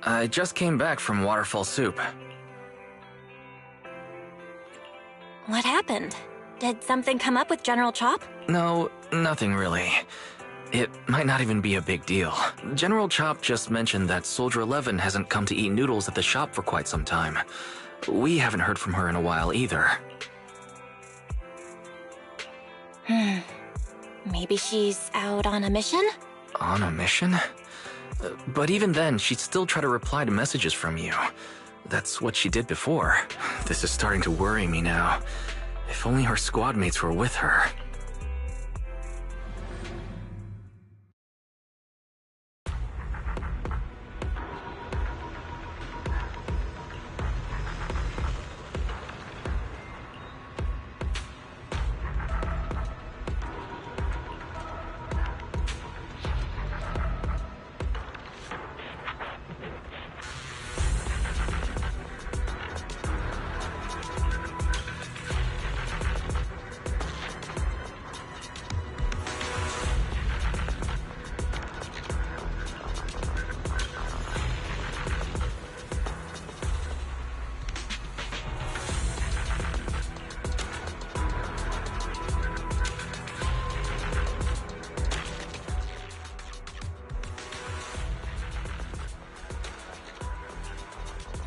I just came back from Waterfall Soup. What happened? Did something come up with General Chop? No, nothing really. It might not even be a big deal. General Chop just mentioned that Soldier 11 hasn't come to eat noodles at the shop for quite some time. We haven't heard from her in a while either. Maybe she's out on a mission? On a mission? But even then, she'd still try to reply to messages from you. That's what she did before. This is starting to worry me now. If only her squad mates were with her.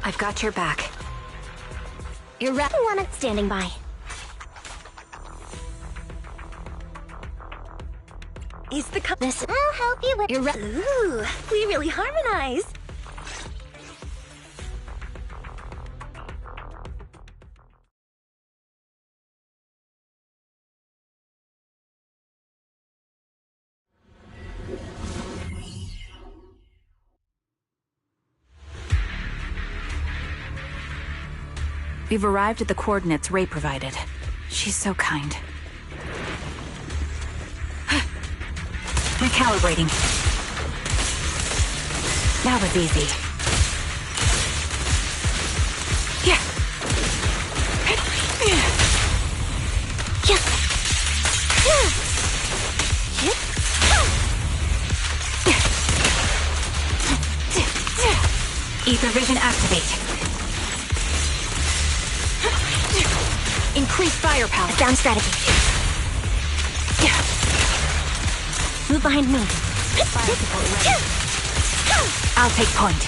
I've got your back. You're right. Standing by. Is the This I'll help you with. You're right. Ooh, we really harmonize. We've arrived at the coordinates Ray provided. She's so kind. Recalibrating. That was easy. Yeah. Ether vision activate. Increase firepower. Down strategy. Move behind me. Fire support ready. I'll take point.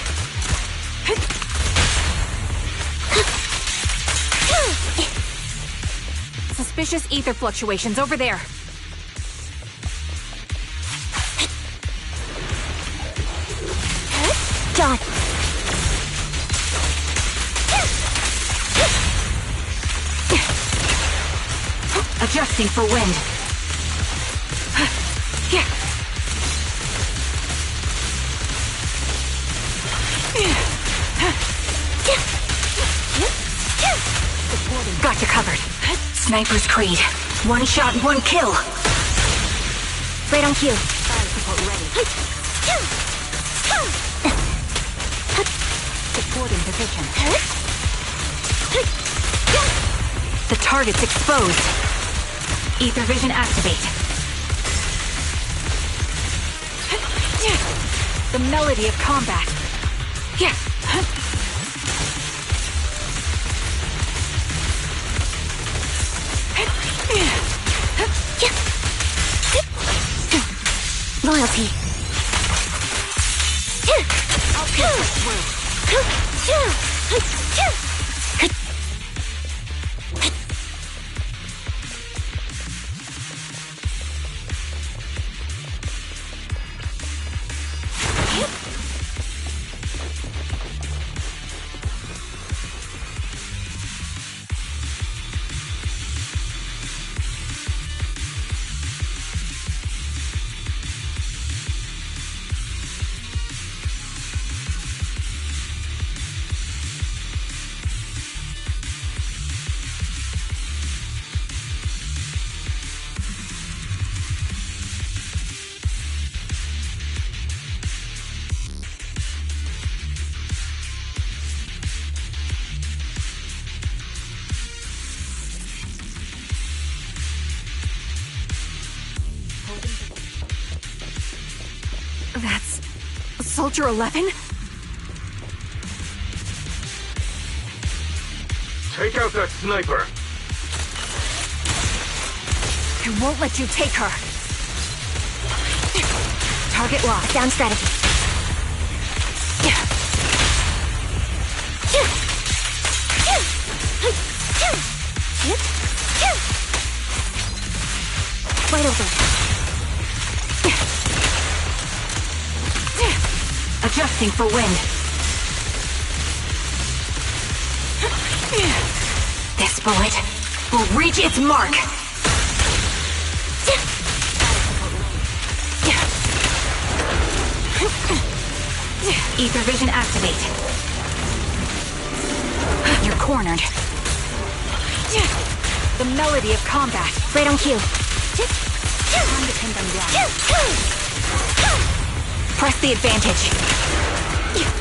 Suspicious ether fluctuations over there. Done. Adjusting for wind. Got you covered. Sniper's Creed. One shot, one kill. Right on cue. Fire support ready. Supporting position. The target's exposed. Ether vision activate. The melody of combat. Yeah. Loyalty. I'll push it through. That's Soldier 11? Take out that sniper! I won't let you take her. Target locked. Down strategy. Wide open. Adjusting for wind. This bullet will reach its mark. Ether vision activate. You're cornered. The melody of combat. Right on cue. Time to pin them down. Press the advantage.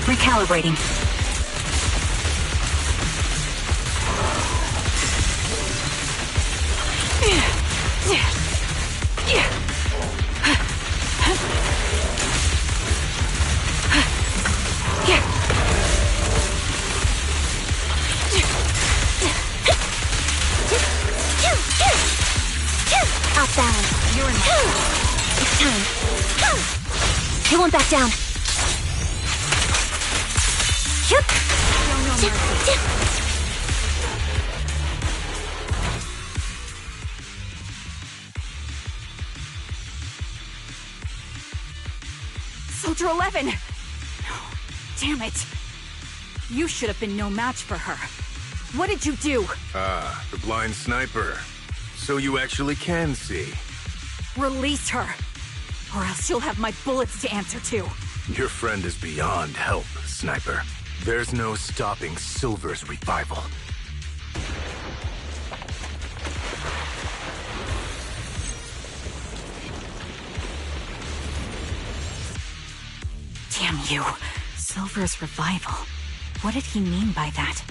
Recalibrating. Off balance. You're in. It's time. He won't back down. Soldier 11! No. Damn it. You should have been no match for her. What did you do? Ah, the blind sniper. So you actually can see. Release her. Or else you'll have my bullets to answer to. Your friend is beyond help, Sniper. There's no stopping Silver's revival. Damn you. Silver's revival. What did he mean by that?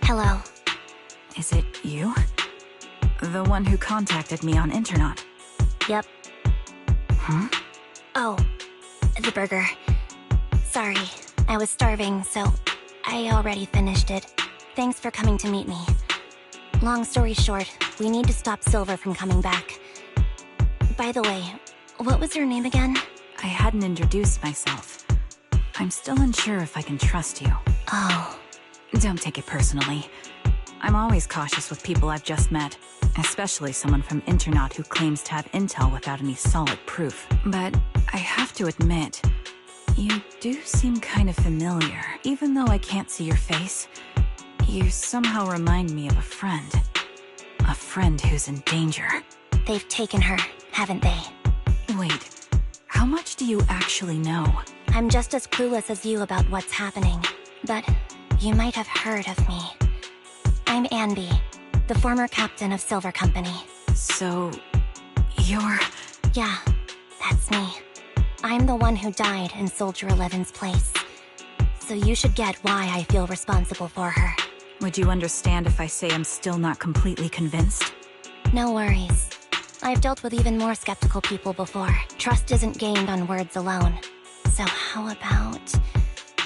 Hello. Is it you? The one who contacted me on Internet? Yep. Huh? Oh, the burger. Sorry, I was starving, so I already finished it. Thanks for coming to meet me. Long story short, we need to stop Silver from coming back. By the way, what was your name again? I hadn't introduced myself. I'm still unsure if I can trust you. Oh. Don't take it personally. I'm always cautious with people I've just met. Especially someone from Internaut who claims to have intel without any solid proof. But I have to admit, you do seem kind of familiar. Even though I can't see your face, you somehow remind me of a friend. A friend who's in danger. They've taken her, haven't they? Wait, how much do you actually know? I'm just as clueless as you about what's happening. But you might have heard of me. I'm Anby, the former captain of Silver Company. So, you're... Yeah, that's me. I'm the one who died in Soldier 11's place. So you should get why I feel responsible for her. Would you understand if I say I'm still not completely convinced? No worries. I've dealt with even more skeptical people before. Trust isn't gained on words alone. So how about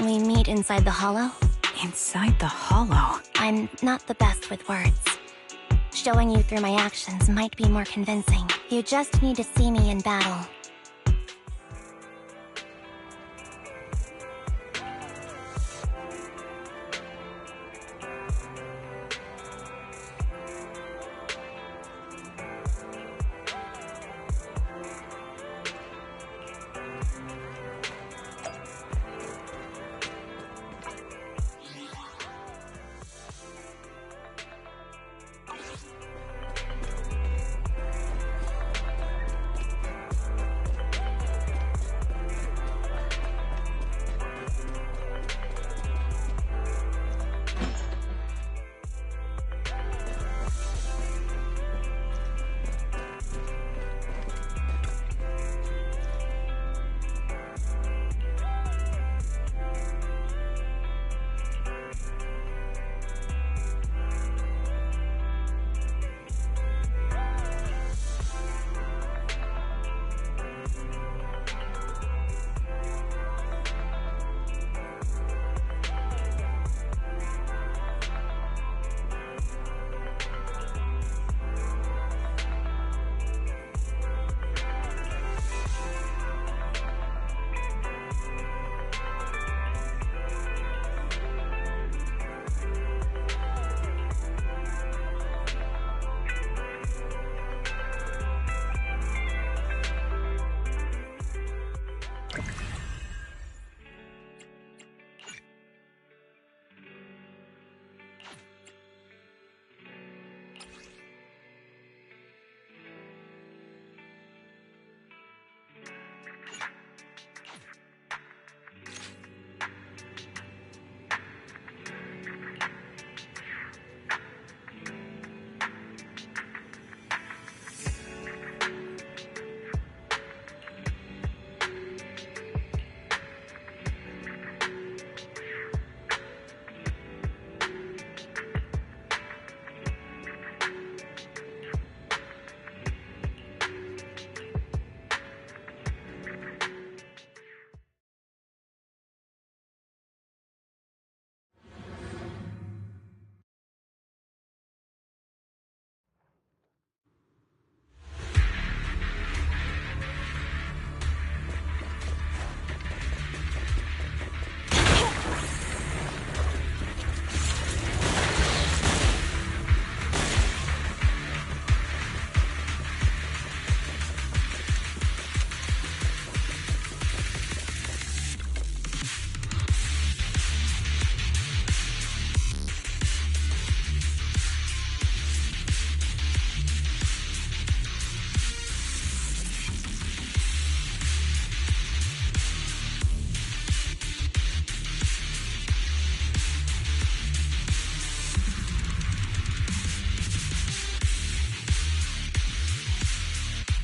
we meet inside the Hollow? Inside the Hollow? I'm not the best with words. Showing you through my actions might be more convincing. You just need to see me in battle.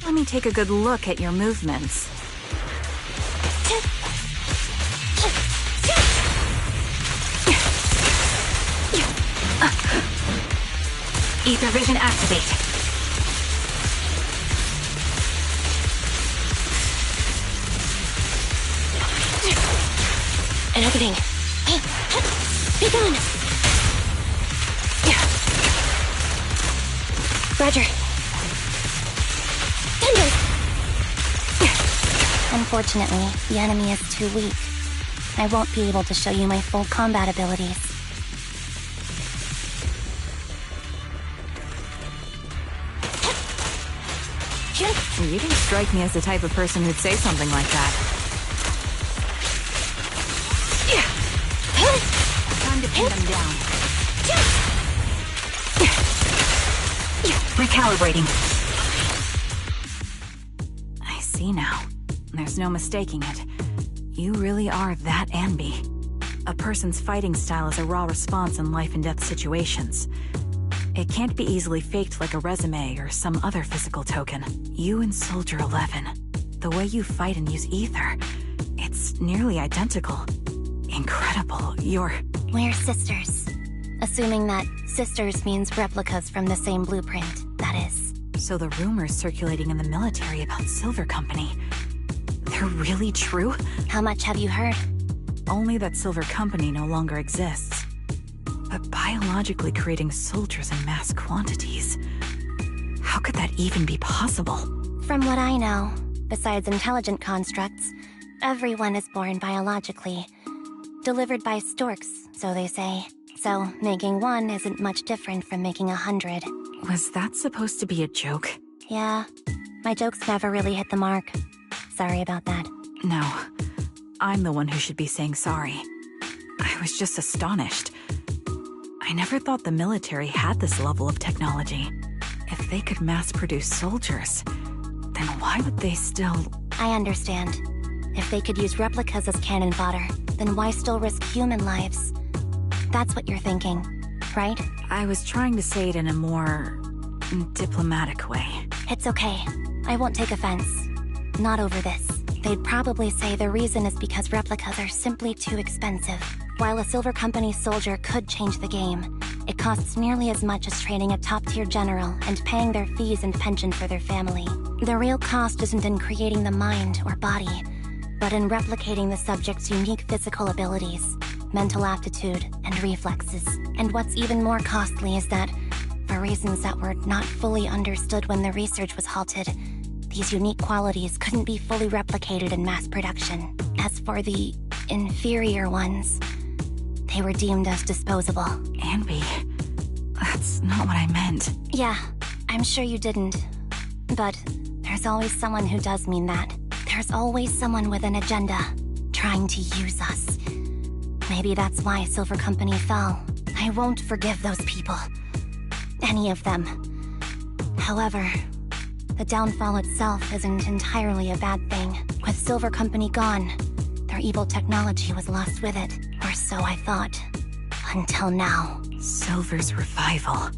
Let me take a good look at your movements. Ether vision activate. Everything. Be gone. Roger. Unfortunately, the enemy is too weak. I won't be able to show you my full combat abilities. You didn't strike me as the type of person who'd say something like that. Time to pin them down. Recalibrating. I see now. There's no mistaking it. You really are that Anby. A person's fighting style is a raw response in life and death situations. It can't be easily faked like a resume or some other physical token. You and Soldier 11, the way you fight and use ether, it's nearly identical. Incredible. We're sisters. Assuming that sisters means replicas from the same blueprint, that is. So the rumors circulating in the military about Silver Company, they're really true? How much have you heard? Only that Silver Company no longer exists. But biologically creating soldiers in mass quantities, how could that even be possible? From what I know, besides intelligent constructs, everyone is born biologically. Delivered by storks, so they say. So, making one isn't much different from making 100. Was that supposed to be a joke? Yeah. My jokes never really hit the mark. Sorry about that. No. I'm the one who should be saying sorry. I was just astonished. I never thought the military had this level of technology. If they could mass-produce soldiers, then why would they still... I understand. If they could use replicas as cannon fodder, then why still risk human lives? That's what you're thinking, right? I was trying to say it in a more... diplomatic way. It's okay. I won't take offense. Not over this. They'd probably say the reason is because replicas are simply too expensive. While a Silver Company soldier could change the game, it costs nearly as much as training a top-tier general and paying their fees and pension for their family. The real cost isn't in creating the mind or body, but in replicating the subject's unique physical abilities, mental aptitude, and reflexes. And what's even more costly is that, for reasons that were not fully understood when the research was halted, these unique qualities couldn't be fully replicated in mass production. As for the inferior ones, they were deemed as disposable. Anby, that's not what I meant. Yeah, I'm sure you didn't. But there's always someone who does mean that. There's always someone with an agenda, trying to use us. Maybe that's why Silver Company fell. I won't forgive those people. Any of them. However, the downfall itself isn't entirely a bad thing. With Silver Company gone, their evil technology was lost with it. Or so I thought. Until now. Silver's revival.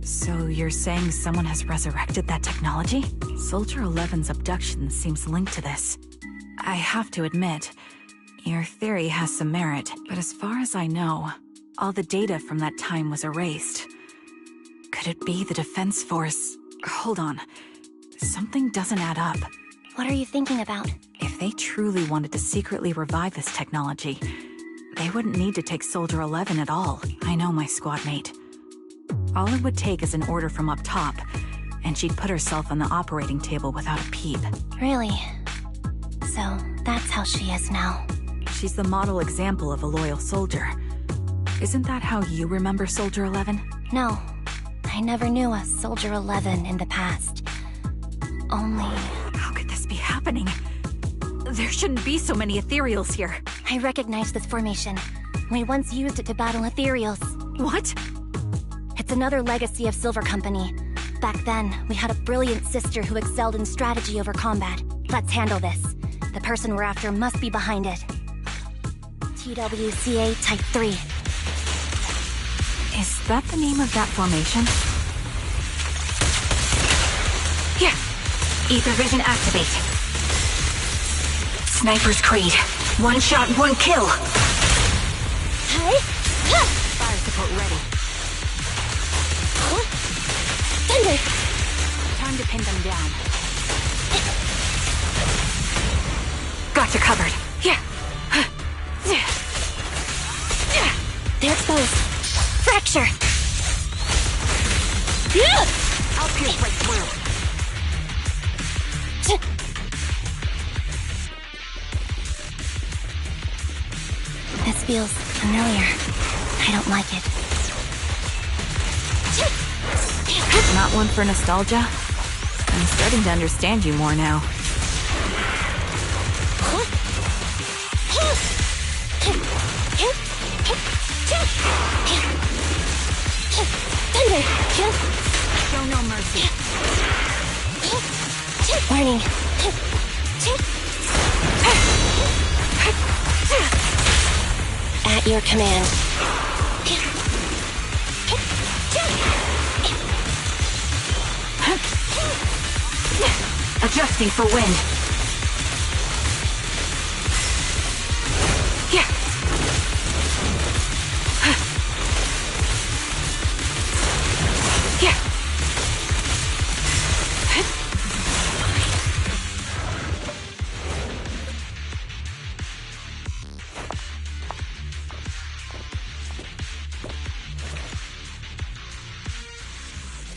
So you're saying someone has resurrected that technology? Soldier 11's abduction seems linked to this. I have to admit, your theory has some merit, but as far as I know, all the data from that time was erased. Could it be the Defense Force? Hold on. Something doesn't add up. What are you thinking about? If they truly wanted to secretly revive this technology, they wouldn't need to take Soldier 11 at all. I know my squad mate. All it would take is an order from up top, and she'd put herself on the operating table without a peep. Really? So, that's how she is now. She's the model example of a loyal soldier. Isn't that how you remember Soldier 11? No. I never knew a Soldier 11 in the past. Only... How could this be happening? There shouldn't be so many ethereals here. I recognize this formation. We once used it to battle ethereals. What? It's another legacy of Silver Company. Back then, we had a brilliant sister who excelled in strategy over combat. Let's handle this. The person we're after must be behind it. TWCA Type 3. Is that the name of that formation? Here! Ether vision activate. Sniper's Creed. One shot, one kill! Hey! Fire support ready. Thunder! Time to pin them down. Got you covered. Yeah. They're exposed. Fracture! I'll pierce right through. This feels familiar. I don't like it. Not one for nostalgia? I'm starting to understand you more now. Thunder! Show no mercy. Warning. At your command. Adjusting for wind. Yeah. Yeah.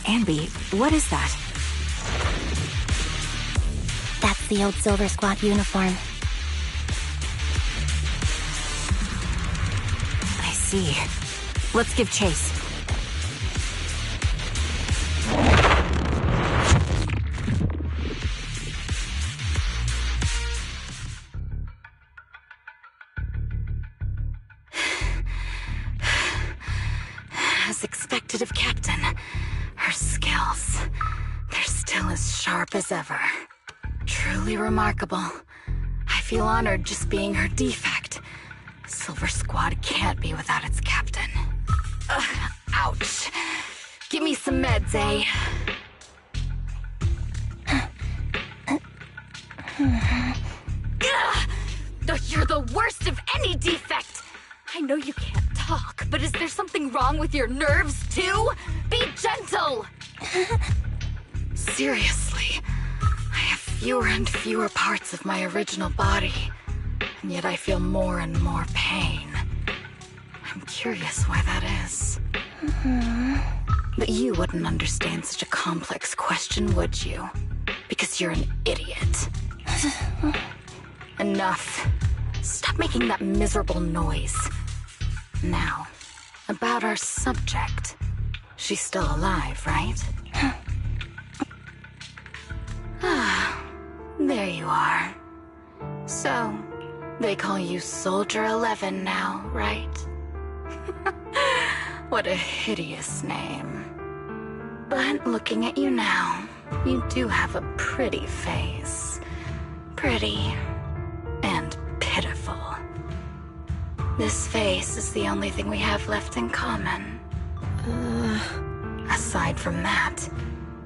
Anby, what is that? That's the old Silver Squad uniform. I see. Let's give chase. As expected of Captain, her skills, they're still as sharp as ever. Truly remarkable. I feel honored just being her defect. Silver Squad can't be without its captain. Ouch. Give me some meds, eh? You're the worst of any defect! I know you can't talk, but is there something wrong with your nerves, too? Be gentle! Seriously, I have fewer and fewer parts of my original body, and yet I feel more and more pain. I'm curious why that is. But you wouldn't understand such a complex question, would you? Because you're an idiot. Enough. Stop making that miserable noise. Now, about our subject. She's still alive, right? Ah, there you are. So, they call you Soldier 11 now, right? What a hideous name. But looking at you now, you do have a pretty face. Pretty and pitiful. This face is the only thing we have left in common. Aside from that,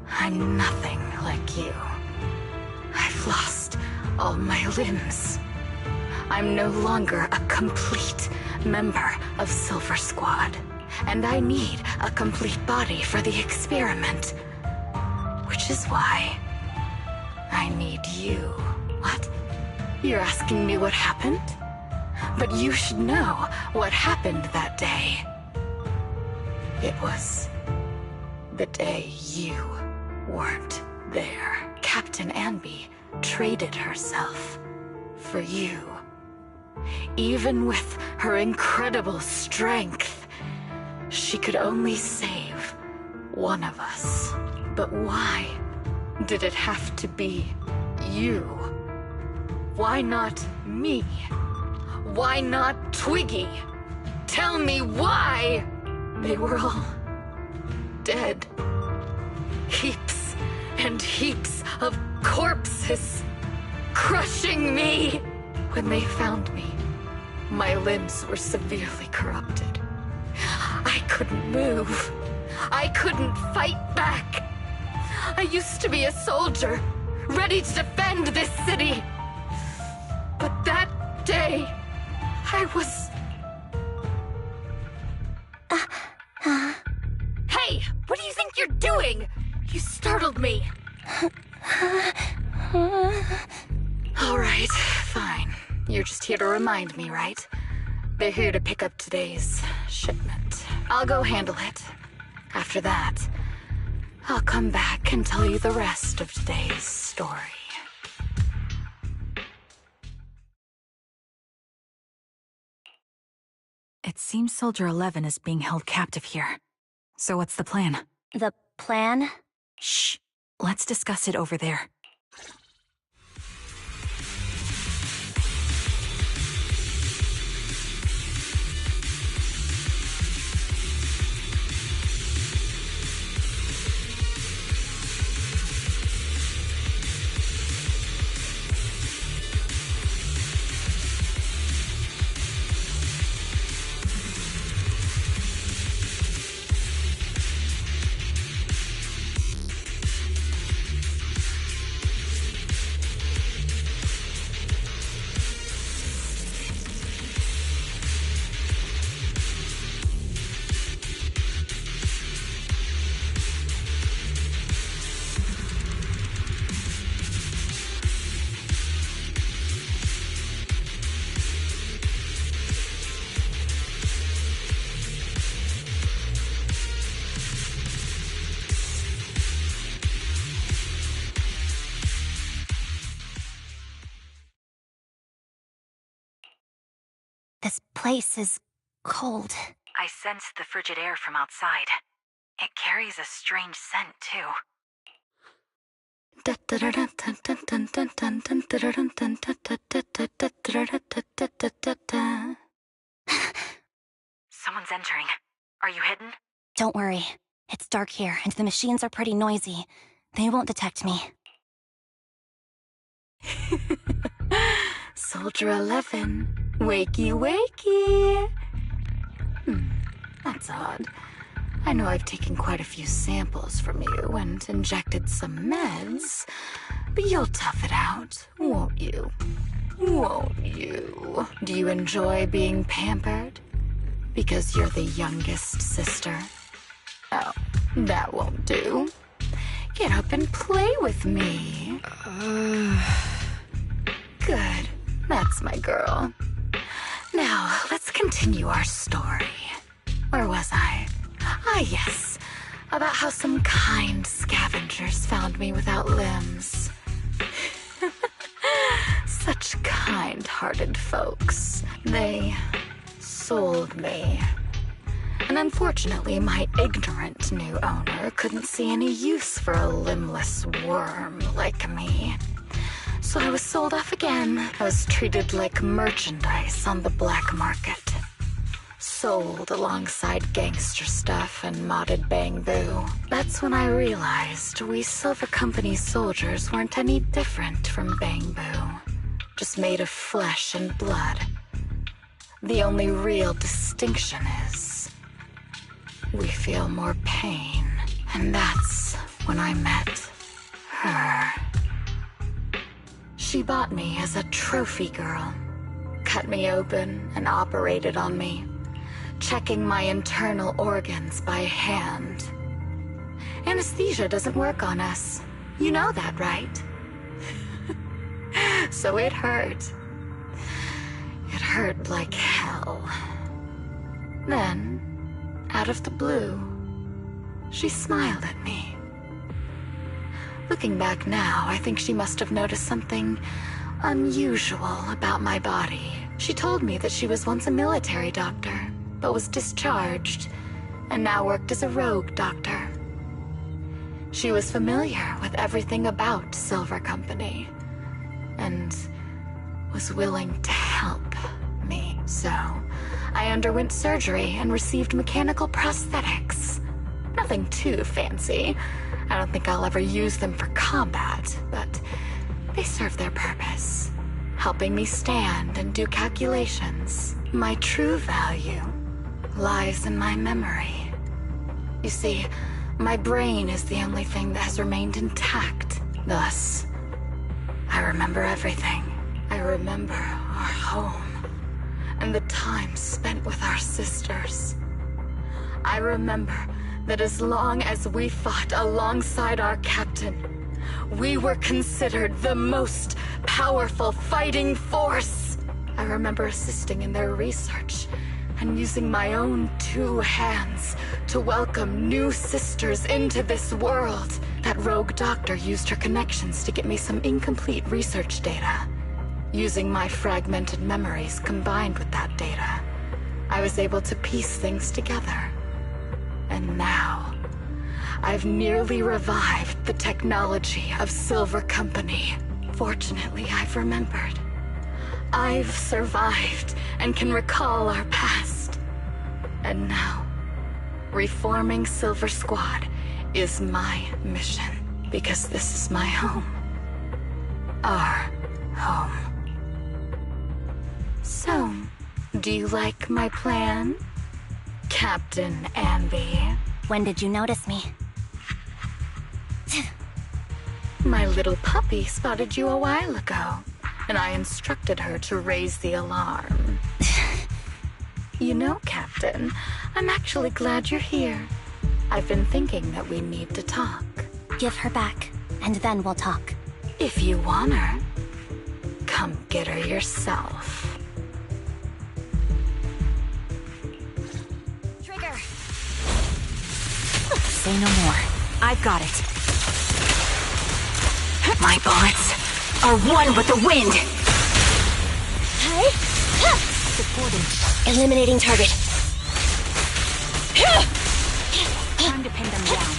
I'm nothing like you. I've lost all my limbs. I'm no longer a complete member of Silver Squad, and I need a complete body for the experiment. Which is why I need you. What? You're asking me what happened? But you should know what happened that day. It was the day you weren't there. Captain Anby traded herself for you. Even with her incredible strength, she could only save one of us. But why did it have to be you? Why not me? Why not Twiggy? Tell me why! They were all dead. Heaps and heaps of corpses crushing me. When they found me, my limbs were severely corrupted. I couldn't move. I couldn't fight back. I used to be a soldier, ready to defend this city. But that day, I was... Hey, what do you think you're doing? You startled me. All right, fine. You're just here to remind me, right? They're here to pick up today's shipment. I'll go handle it. After that, I'll come back and tell you the rest of today's story. It seems Soldier 11 is being held captive here. So what's the plan? The plan? Shh. Let's discuss it over there. This place is cold. I sense the frigid air from outside. It carries a strange scent, too. Someone's entering. Are you hidden? Don't worry. It's dark here, and the machines are pretty noisy. They won't detect me. Soldier 11. Wakey, wakey! That's odd. I know I've taken quite a few samples from you and injected some meds, but you'll tough it out, won't you? Won't you? Do you enjoy being pampered? Because you're the youngest sister? Oh, that won't do. Get up and play with me. Good. That's my girl. Now, let's continue our story. Where was I? Ah, yes. About how some kind scavengers found me without limbs. Such kind-hearted folks. They sold me. And unfortunately, my ignorant new owner couldn't see any use for a limbless worm like me. So I was sold off again. I was treated like merchandise on the black market. Sold alongside gangster stuff and modded bamboo. That's when I realized we Silver Company soldiers weren't any different from bamboo. Just made of flesh and blood. The only real distinction is we feel more pain. And that's when I met her. She bought me as a trophy girl. Cut me open and operated on me, checking my internal organs by hand. Anesthesia doesn't work on us. You know that, right? So it hurt. It hurt like hell. Then, out of the blue, she smiled at me. Looking back now, I think she must have noticed something unusual about my body. She told me that she was once a military doctor, but was discharged, and now worked as a rogue doctor. She was familiar with everything about Silver Company, and was willing to help me. So, I underwent surgery and received mechanical prosthetics. Nothing too fancy. I don't think I'll ever use them for combat, but they serve their purpose, helping me stand and do calculations. My true value lies in my memory. You see, my brain is the only thing that has remained intact. Thus, I remember everything. I remember our home and the time spent with our sisters. I remember that as long as we fought alongside our captain, we were considered the most powerful fighting force. I remember assisting in their research and using my own 2 hands to welcome new sisters into this world. That rogue doctor used her connections to get me some incomplete research data. Using my fragmented memories combined with that data, I was able to piece things together. And now, I've nearly revived the technology of Silver Company. Fortunately, I've remembered. I've survived and can recall our past. And now, reforming Silver Squad is my mission, because this is my home. Our home. So, do you like my plan, Captain Anby? When did you notice me? My little puppy spotted you a while ago, and I instructed her to raise the alarm. You know, Captain, I'm actually glad you're here. I've been thinking that we need to talk. Give her back, and then we'll talk. If you want her, come get her yourself. Trigger! Say no more. I've got it. My bullets are one with the wind! Hey! Supporting. Eliminating target. Time to pin them down.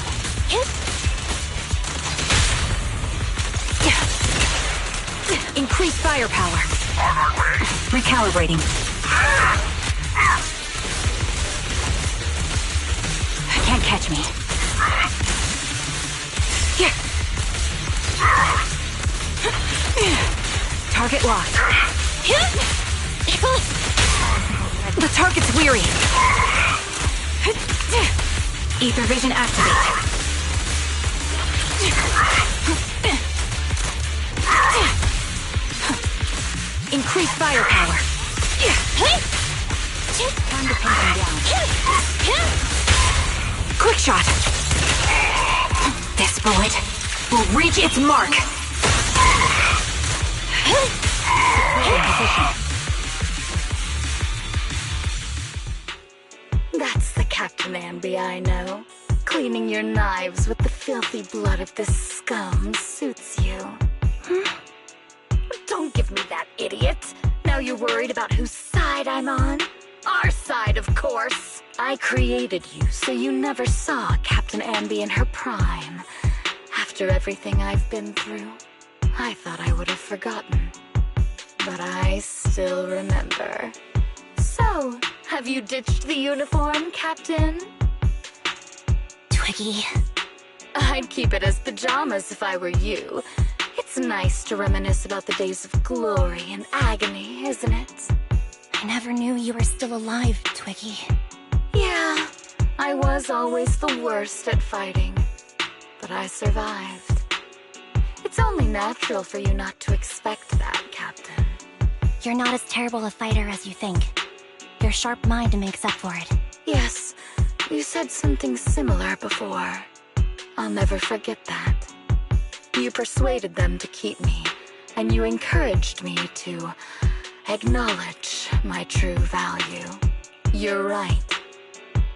Increase firepower. Recalibrating. Can't catch me. Target locked. The target's weary. Ether vision activate. Increase firepower. Time to pin them down. Quick shot. This bullet will reach its mark. That's the Captain Anby I know. Cleaning your knives with the filthy blood of this scum suits you. Don't give me that, idiot. Now you're worried about whose side I'm on? Our side, of course. I created you so you never saw Captain Anby in her prime. After everything I've been through, I thought I would have forgotten. But I still remember. So, have you ditched the uniform, Captain? Twiggy. I'd keep it as pajamas if I were you. It's nice to reminisce about the days of glory and agony, isn't it? I never knew you were still alive, Twiggy. Yeah, I was always the worst at fighting. But I survived. It's only natural for you not to expect that, Captain. You're not as terrible a fighter as you think. Your sharp mind makes up for it. Yes, you said something similar before. I'll never forget that. You persuaded them to keep me, and you encouraged me to acknowledge my true value. You're right.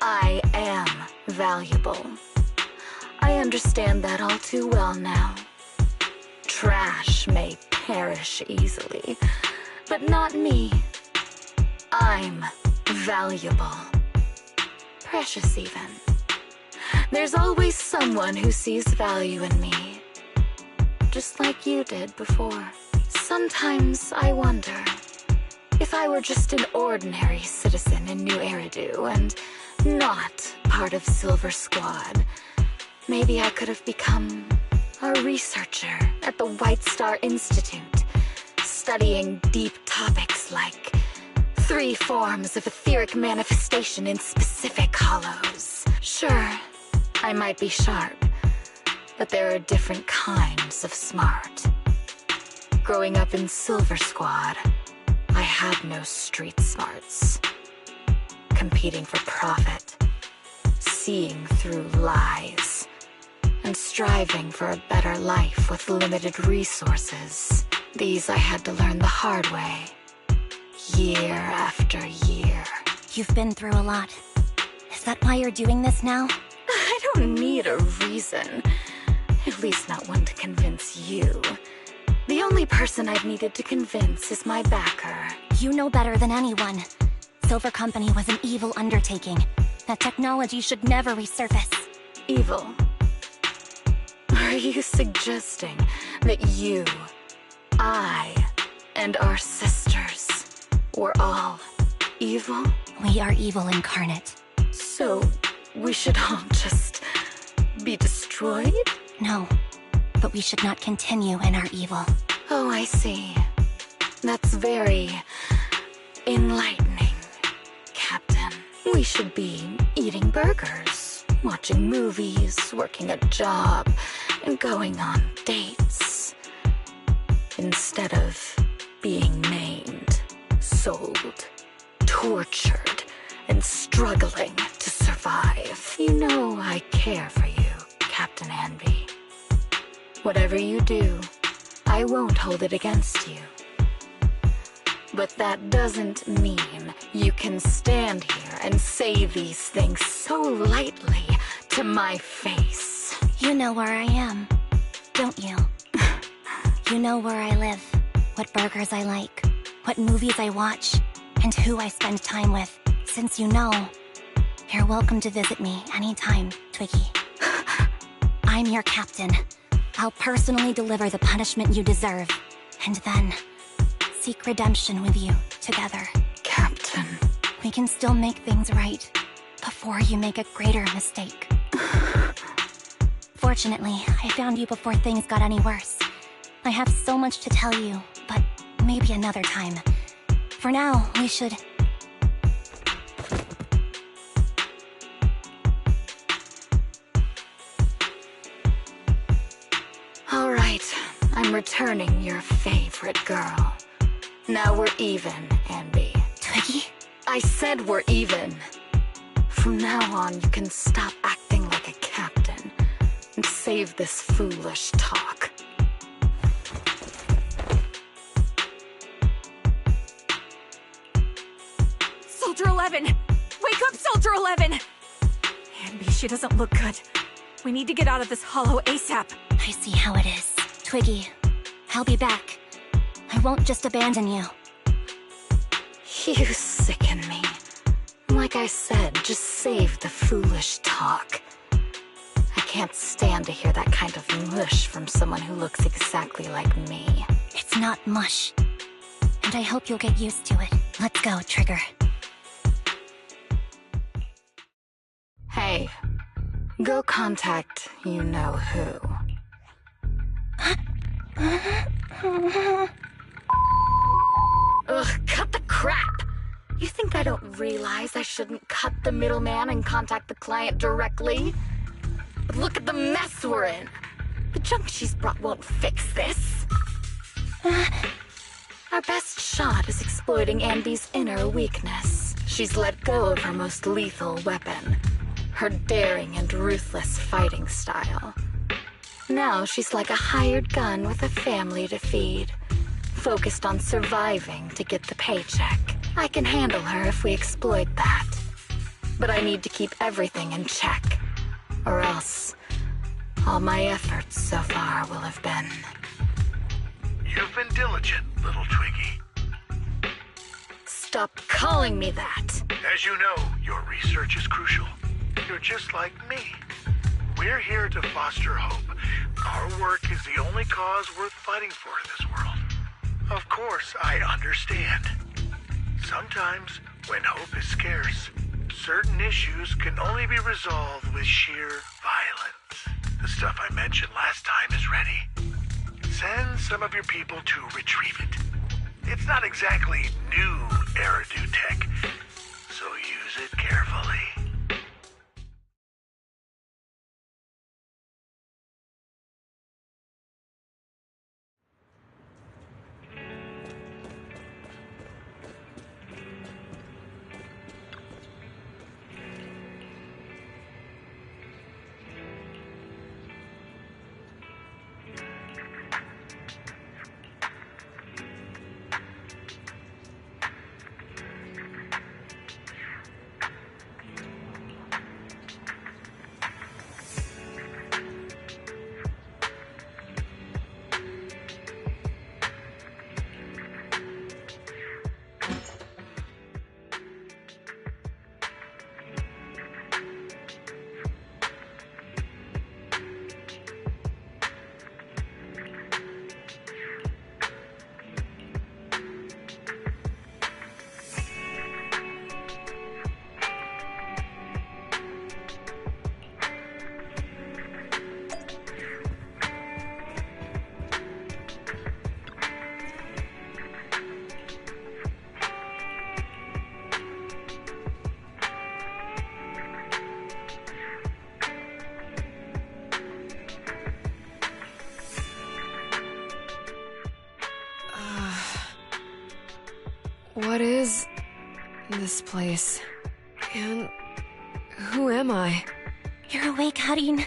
I am valuable. I understand that all too well now. Trash may perish easily, but not me. I'm valuable. Precious even. There's always someone who sees value in me. Just like you did before. Sometimes I wonder if I were just an ordinary citizen in New Eridu and not part of Silver Squad, maybe I could have become a researcher at the White Star Institute, studying deep topics like 3 forms of etheric manifestation in specific hollows. Sure, I might be sharp, but there are different kinds of smart. Growing up in Silver Squad, I had no street smarts. Competing for profit, seeing through lies, and striving for a better life with limited resources. These I had to learn the hard way, year after year. You've been through a lot. Is that why you're doing this now? I don't need a reason. At least not one to convince you. The only person I've needed to convince is my backer. You know better than anyone. Silver Company was an evil undertaking. That technology should never resurface. Evil? you suggesting that you, I, and our sisters were all evil? We are evil incarnate. So, we should all just be destroyed? No, but we should not continue in our evil. Oh, I see. That's very enlightening, Captain. We should be eating burgers, watching movies, working a job, and going on dates. Instead of being maimed, sold, tortured, and struggling to survive. You know I care for you, Captain Anby. Whatever you do, I won't hold it against you. But that doesn't mean you can stand here and say these things so lightly to my face. You know where I am, don't you? You know where I live, what burgers I like, what movies I watch, and who I spend time with. Since you know, you're welcome to visit me anytime, Twiggy. I'm your captain. I'll personally deliver the punishment you deserve, and then seek redemption with you together. Captain. We can still make things right before you make a greater mistake. Fortunately, I found you before things got any worse. I have so much to tell you, but maybe another time. For now, we should... All right, I'm returning your favorite girl. Now we're even, Anby. Twiggy? I said we're even. From now on, you can stop acting like a captain and save this foolish talk. Soldier 11! Wake up, Soldier 11! Anby, she doesn't look good. We need to get out of this hollow ASAP. I see how it is. Twiggy, I'll be back. I won't just abandon you. You sicken me. Like I said, just save the foolish talk. I can't stand to hear that kind of mush from someone who looks exactly like me. It's not mush. And I hope you'll get used to it. Let's go, Trigger. Hey, go contact you-know-who. Ugh, cut the crap! You think I don't realize I shouldn't cut the middleman and contact the client directly? But look at the mess we're in! The junk she's brought won't fix this. Our best shot is exploiting Anby's inner weakness. She's let go of her most lethal weapon, her daring and ruthless fighting style. Now she's like a hired gun with a family to feed, focused on surviving to get the paycheck. I can handle her if we exploit that. But I need to keep everything in check, or else all my efforts so far will have been... You've been diligent, little Twiggy. Stop calling me that! As you know, your research is crucial. You're just like me. We're here to foster hope. Our work is the only cause worth fighting for in this world. Of course, I understand. Sometimes, when hope is scarce, certain issues can only be resolved with sheer violence. The stuff I mentioned last time is ready. Send some of your people to retrieve it. It's not exactly new Eridu tech, so use it carefully. What is this place? And who am I? You're awake, Harin.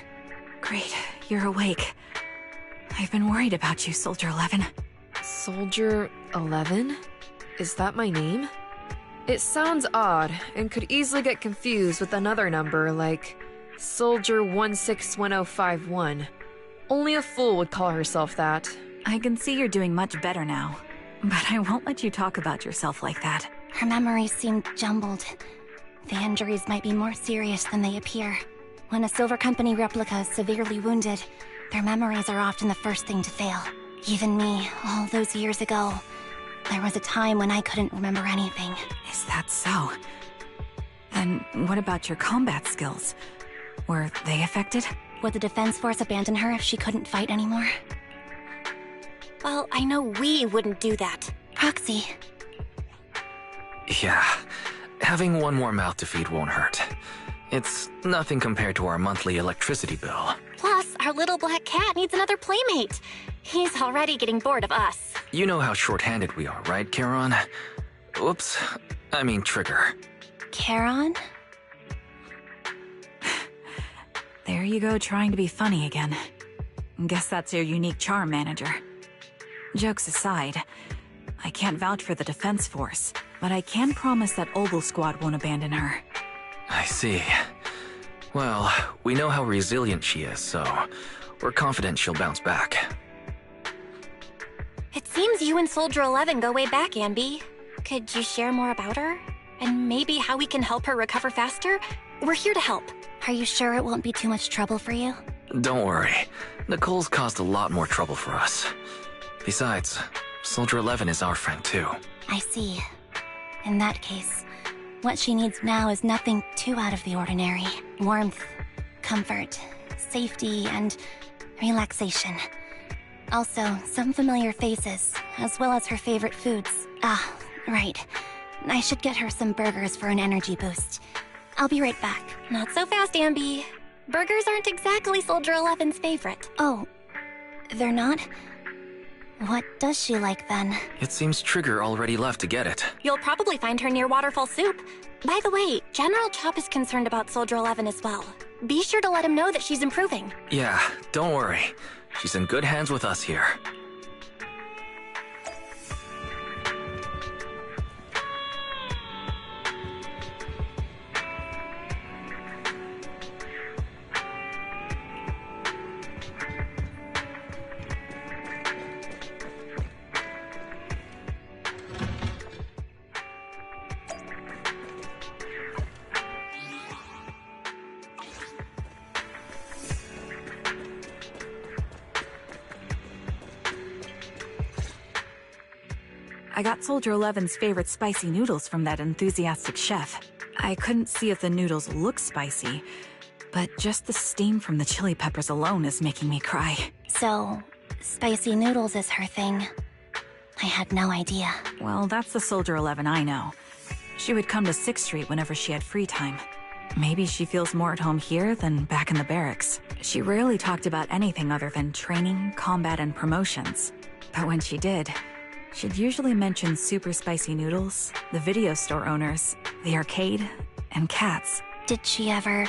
Great, you're awake. I've been worried about you, Soldier 11. Soldier 11? Is that my name? It sounds odd and could easily get confused with another number like Soldier 161051. Only a fool would call herself that. I can see you're doing much better now, but I won't let you talk about yourself like that. Her memories seem jumbled. The injuries might be more serious than they appear. When a Silver Company replica is severely wounded, their memories are often the first thing to fail. Even me, all those years ago, there was a time when I couldn't remember anything. Is that so? And what about your combat skills? Were they affected? Would the Defense Force abandon her if she couldn't fight anymore? Well, I know we wouldn't do that. Roxy. Yeah, having one more mouth to feed won't hurt. It's nothing compared to our monthly electricity bill. Plus, our little black cat needs another playmate. He's already getting bored of us. You know how short-handed we are, right, Charon? Whoops, I mean Trigger. Charon? There you go, trying to be funny again. Guess that's your unique charm, Manager. Jokes aside, I can't vouch for the Defense Force, but I can promise that Ogle Squad won't abandon her. I see. Well, we know how resilient she is, so we're confident she'll bounce back. It seems you and Soldier 11 go way back, Anby. Could you share more about her? And maybe how we can help her recover faster? We're here to help. Are you sure it won't be too much trouble for you? Don't worry. Nicole's caused a lot more trouble for us. Besides, Soldier 11 is our friend too. I see. In that case, what she needs now is nothing too out of the ordinary. Warmth, comfort, safety, and relaxation. Also, some familiar faces, as well as her favorite foods. Ah, right. I should get her some burgers for an energy boost. I'll be right back. Not so fast, Anby. Burgers aren't exactly Soldier 11's favorite. Oh, they're not? What does she like then? It seems Trigger already left to get it. You'll probably find her near Waterfall Soup. By the way, General Chop is concerned about Soldier 11 as well. Be sure to let him know that she's improving. Yeah, don't worry. She's in good hands with us here. I got Soldier 11's favorite spicy noodles from that enthusiastic chef. I couldn't see if the noodles look spicy, but just the steam from the chili peppers alone is making me cry. So, spicy noodles is her thing. I had no idea. Well, that's the Soldier 11 I know. She would come to 6th Street whenever she had free time. Maybe she feels more at home here than back in the barracks. She rarely talked about anything other than training, combat, and promotions. But when she did, she'd usually mention super spicy noodles, the video store owners, the arcade, and cats. Did she ever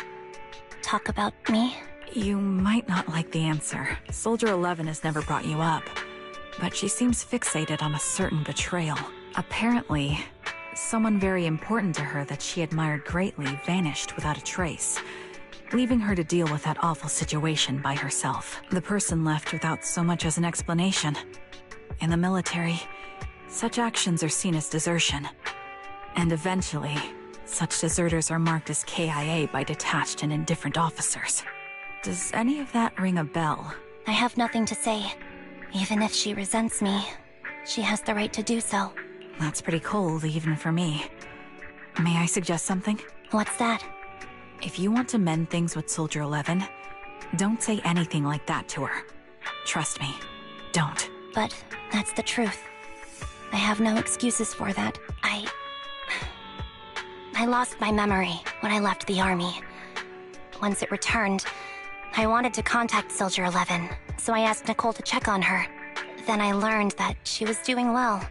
talk about me? You might not like the answer. Soldier 11 has never brought you up, but she seems fixated on a certain betrayal. Apparently, someone very important to her that she admired greatly vanished without a trace, leaving her to deal with that awful situation by herself. The person left without so much as an explanation. In the military, such actions are seen as desertion. And eventually, such deserters are marked as KIA by detached and indifferent officers. Does any of that ring a bell? I have nothing to say. Even if she resents me, she has the right to do so. That's pretty cold, even for me. May I suggest something? What's that? If you want to mend things with Soldier 11, don't say anything like that to her. Trust me, don't. But that's the truth. I have no excuses for that. I lost my memory when I left the army. Once it returned, I wanted to contact Soldier 11, so I asked Nicole to check on her. Then I learned that she was doing well.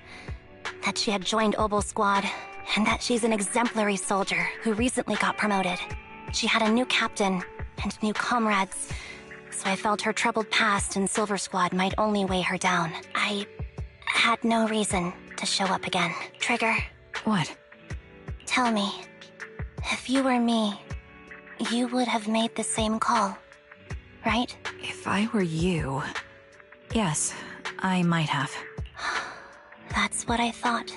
that she had joined Obel Squad, and that she's an exemplary soldier who recently got promoted. She had a new captain and new comrades, so I felt her troubled past in Silver Squad might only weigh her down. I had no reason to show up again. Trigger, What? tell me, if you were me, you would have made the same call, right? If I were you... Yes, I might have. That's what I thought.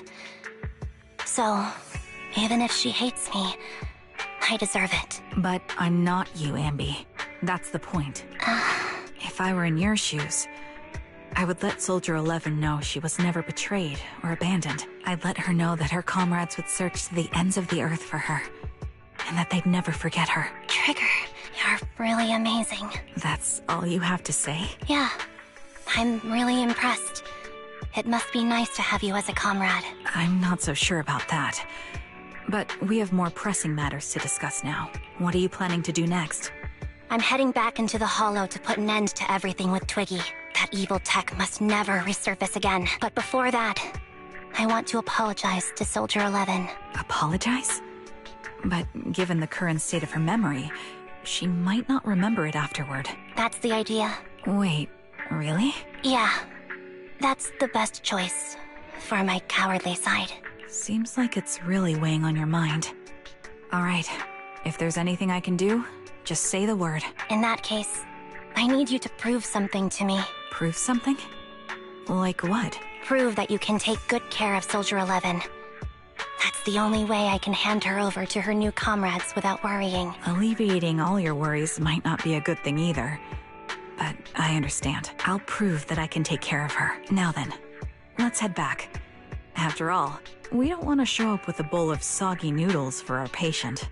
So, even if she hates me, I deserve it. But I'm not you, Anby. That's the point. If I were in your shoes, I would let Soldier 11 know she was never betrayed or abandoned. I'd let her know that her comrades would search to the ends of the earth for her, and that they'd never forget her. Trigger, you're really amazing. That's all you have to say? Yeah, I'm really impressed. It must be nice to have you as a comrade. I'm not so sure about that. But we have more pressing matters to discuss now. What are you planning to do next? I'm heading back into the Hollow to put an end to everything with Twiggy. That evil tech must never resurface again. But before that, I want to apologize to Soldier 11. Apologize? But given the current state of her memory, she might not remember it afterward. That's the idea. Wait, really? Yeah, that's the best choice for my cowardly side. Seems like it's really weighing on your mind. Alright, if there's anything I can do, just say the word. In that case, I need you to prove something to me. Prove something? Like what? Prove that you can take good care of Soldier 11. That's the only way I can hand her over to her new comrades without worrying. Alleviating all your worries might not be a good thing either. But I understand. I'll prove that I can take care of her. Now then, let's head back. After all, we don't want to show up with a bowl of soggy noodles for our patient.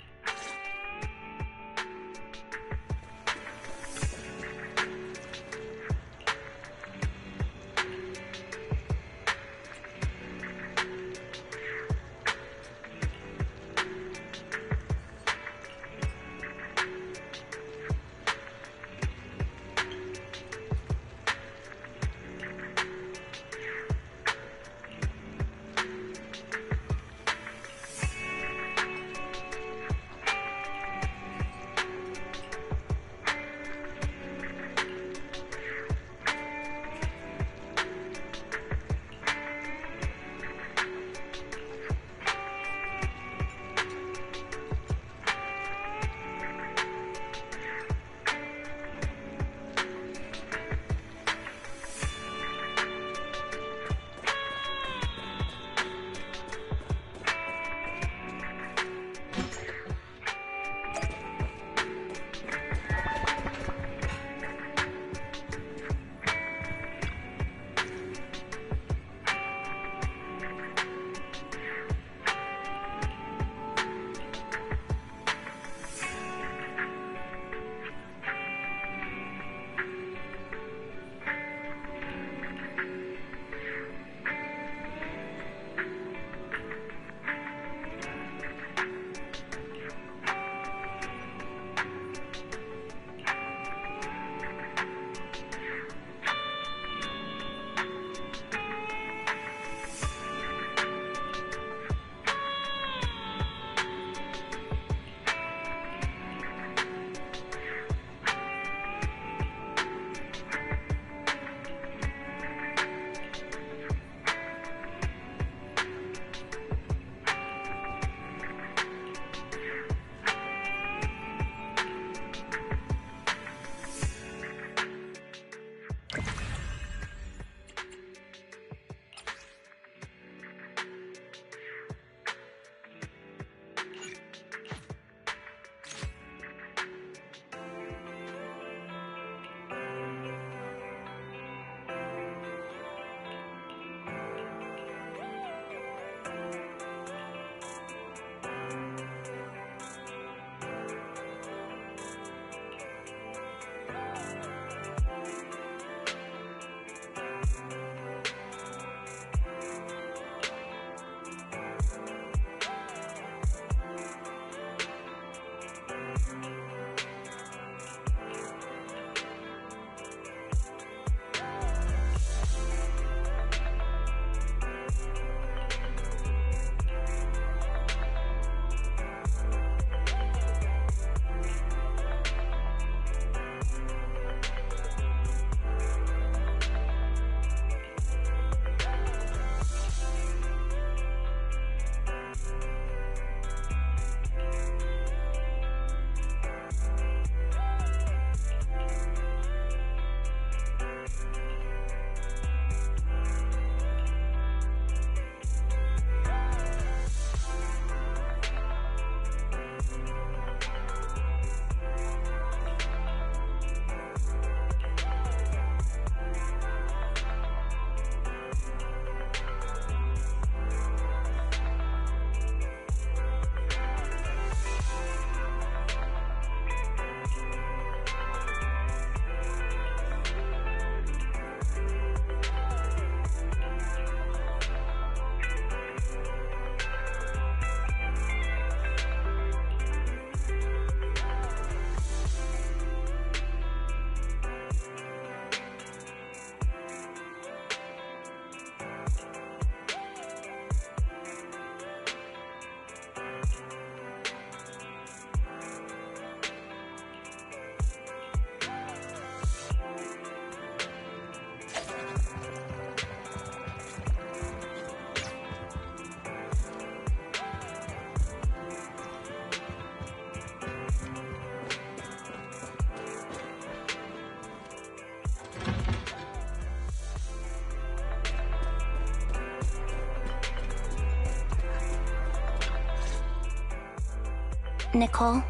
Nicole,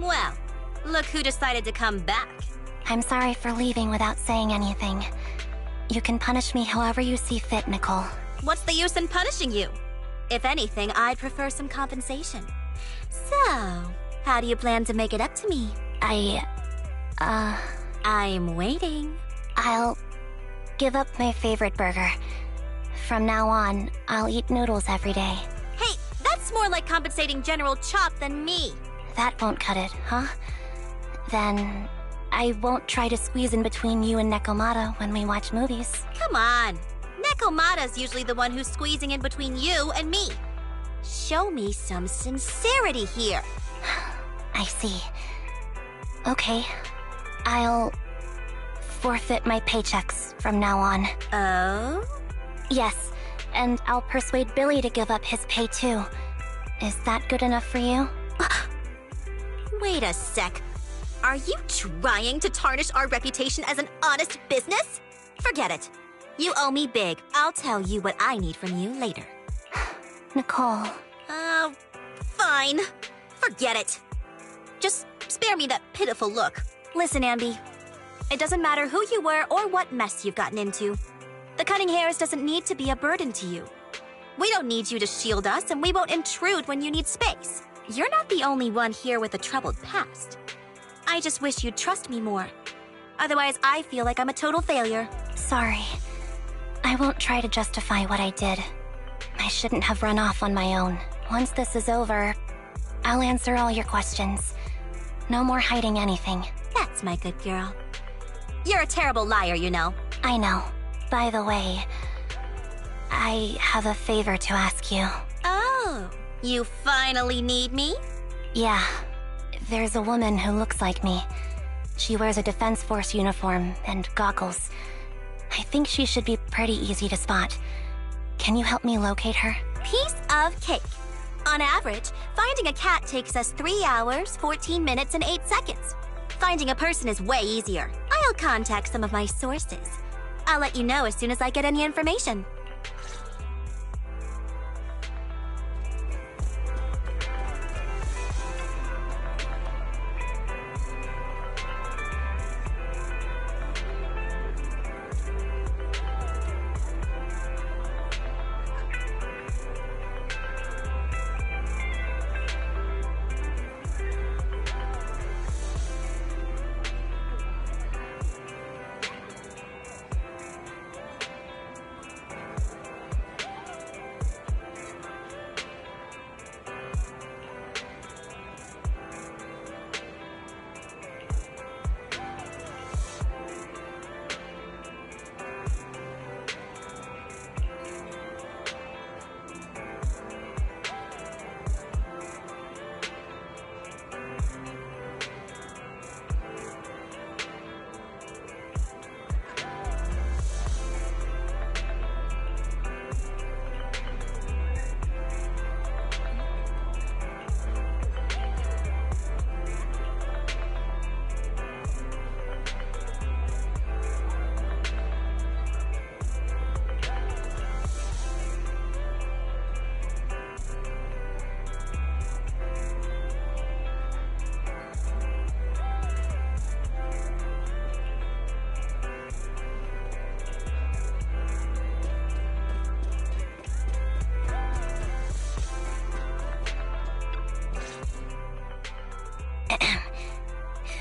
Well, look who decided to come back. I'm sorry for leaving without saying anything. You can punish me however you see fit, Nicole. What's the use in punishing you? If anything, I'd prefer some compensation. So, how do you plan to make it up to me? I'm waiting. I'll give up my favorite burger. From now on, I'll eat noodles every day. Hey, that's more like compensating General Chop than me. That won't cut it, huh? Then I won't try to squeeze in between you and Nekomata when we watch movies. Come on. Nekomata's usually the one who's squeezing in between you and me. Show me some sincerity here. I see. Okay. I'll forfeit my paychecks from now on. Oh? Yes, and I'll persuade Billy to give up his pay too. Is that good enough for you? Wait a sec. Are you trying to tarnish our reputation as an honest business? Forget it. You owe me big. I'll tell you what I need from you later. Nicole. Fine. Forget it. Just spare me that pitiful look. Listen, Anby. It doesn't matter who you were or what mess you've gotten into. The cutting hairs doesn't need to be a burden to you. We don't need you to shield us, and we won't intrude when you need space. You're not the only one here with a troubled past. I just wish you'd trust me more. Otherwise, I feel like I'm a total failure. Sorry. I won't try to justify what I did. I shouldn't have run off on my own. Once this is over, I'll answer all your questions. No more hiding anything. That's my good girl. You're a terrible liar, you know. I know. By the way, I have a favor to ask you. Oh, you finally need me? Yeah. There's a woman who looks like me. She wears a Defense Force uniform and goggles. I think she should be pretty easy to spot. Can you help me locate her? Piece of cake. On average, finding a cat takes us 3 hours, 14 minutes, and 8 seconds. Finding a person is way easier. I'll contact some of my sources. I'll let you know as soon as I get any information.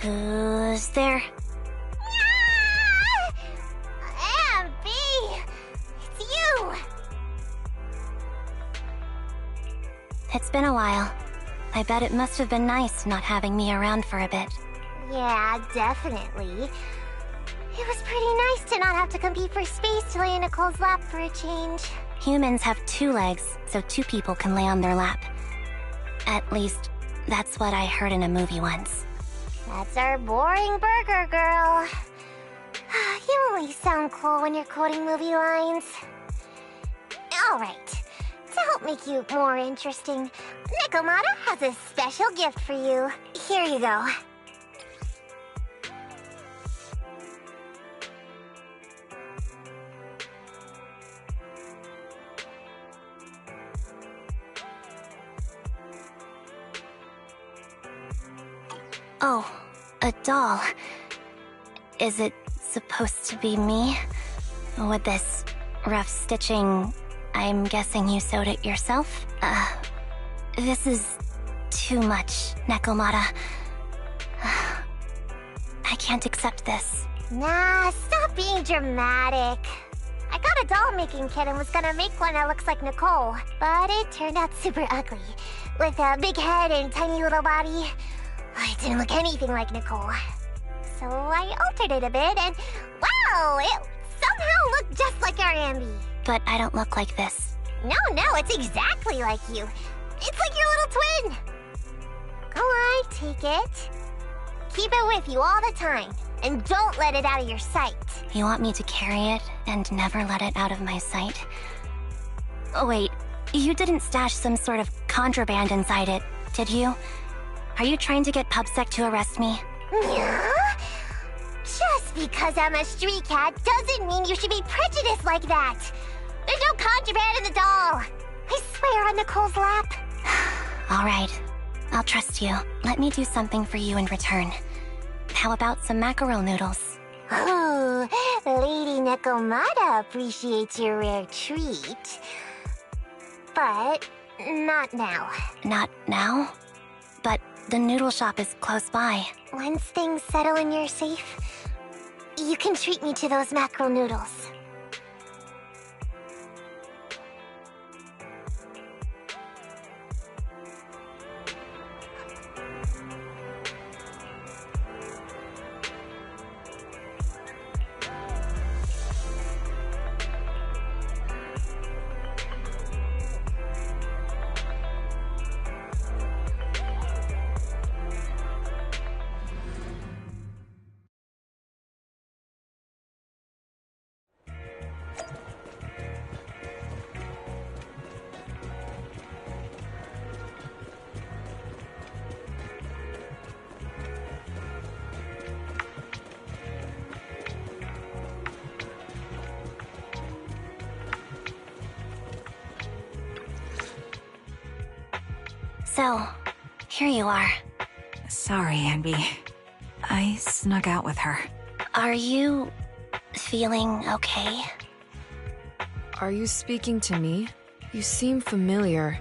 Who's there? Anby! It's you! It's been a while. I bet it must have been nice not having me around for a bit. Yeah, definitely. It was pretty nice to not have to compete for space to lay in Nicole's lap for a change. Humans have 2 legs, so 2 people can lay on their lap. At least, that's what I heard in a movie once. That's our boring burger girl. You only sound cool when you're quoting movie lines. Alright, to help make you more interesting, Nekomata has a special gift for you. Here you go. Oh, a doll. Is it supposed to be me? With this rough stitching, I'm guessing you sewed it yourself? This is too much, Nekomata. I can't accept this. Nah, stop being dramatic. I got a doll-making kit and was gonna make one that looks like Nicole, but it turned out super ugly. With a big head and tiny little body. It didn't look anything like Nicole. So I altered it a bit and wow, it somehow looked just like our Anby. But I don't look like this. No, it's exactly like you. It's like your little twin. Go on, take it. Keep it with you all the time, and don't let it out of your sight. You want me to carry it and never let it out of my sight? Oh, wait, you didn't stash some sort of contraband inside it, did you? Are you trying to get PubSec to arrest me? Yeah? Just because I'm a street cat doesn't mean you should be prejudiced like that. There's no contraband in the doll. I swear on Nicole's lap. All right, I'll trust you. Let me do something for you in return. How about some mackerel noodles? Oh, Lady Nekomata appreciates your rare treat. But not now. Not now? But the noodle shop is close by. Once things settle and you're safe, you can treat me to those mackerel noodles. So, here you are. Sorry, Anby. I snuck out with her. Are you feeling okay? Are you speaking to me? You seem familiar.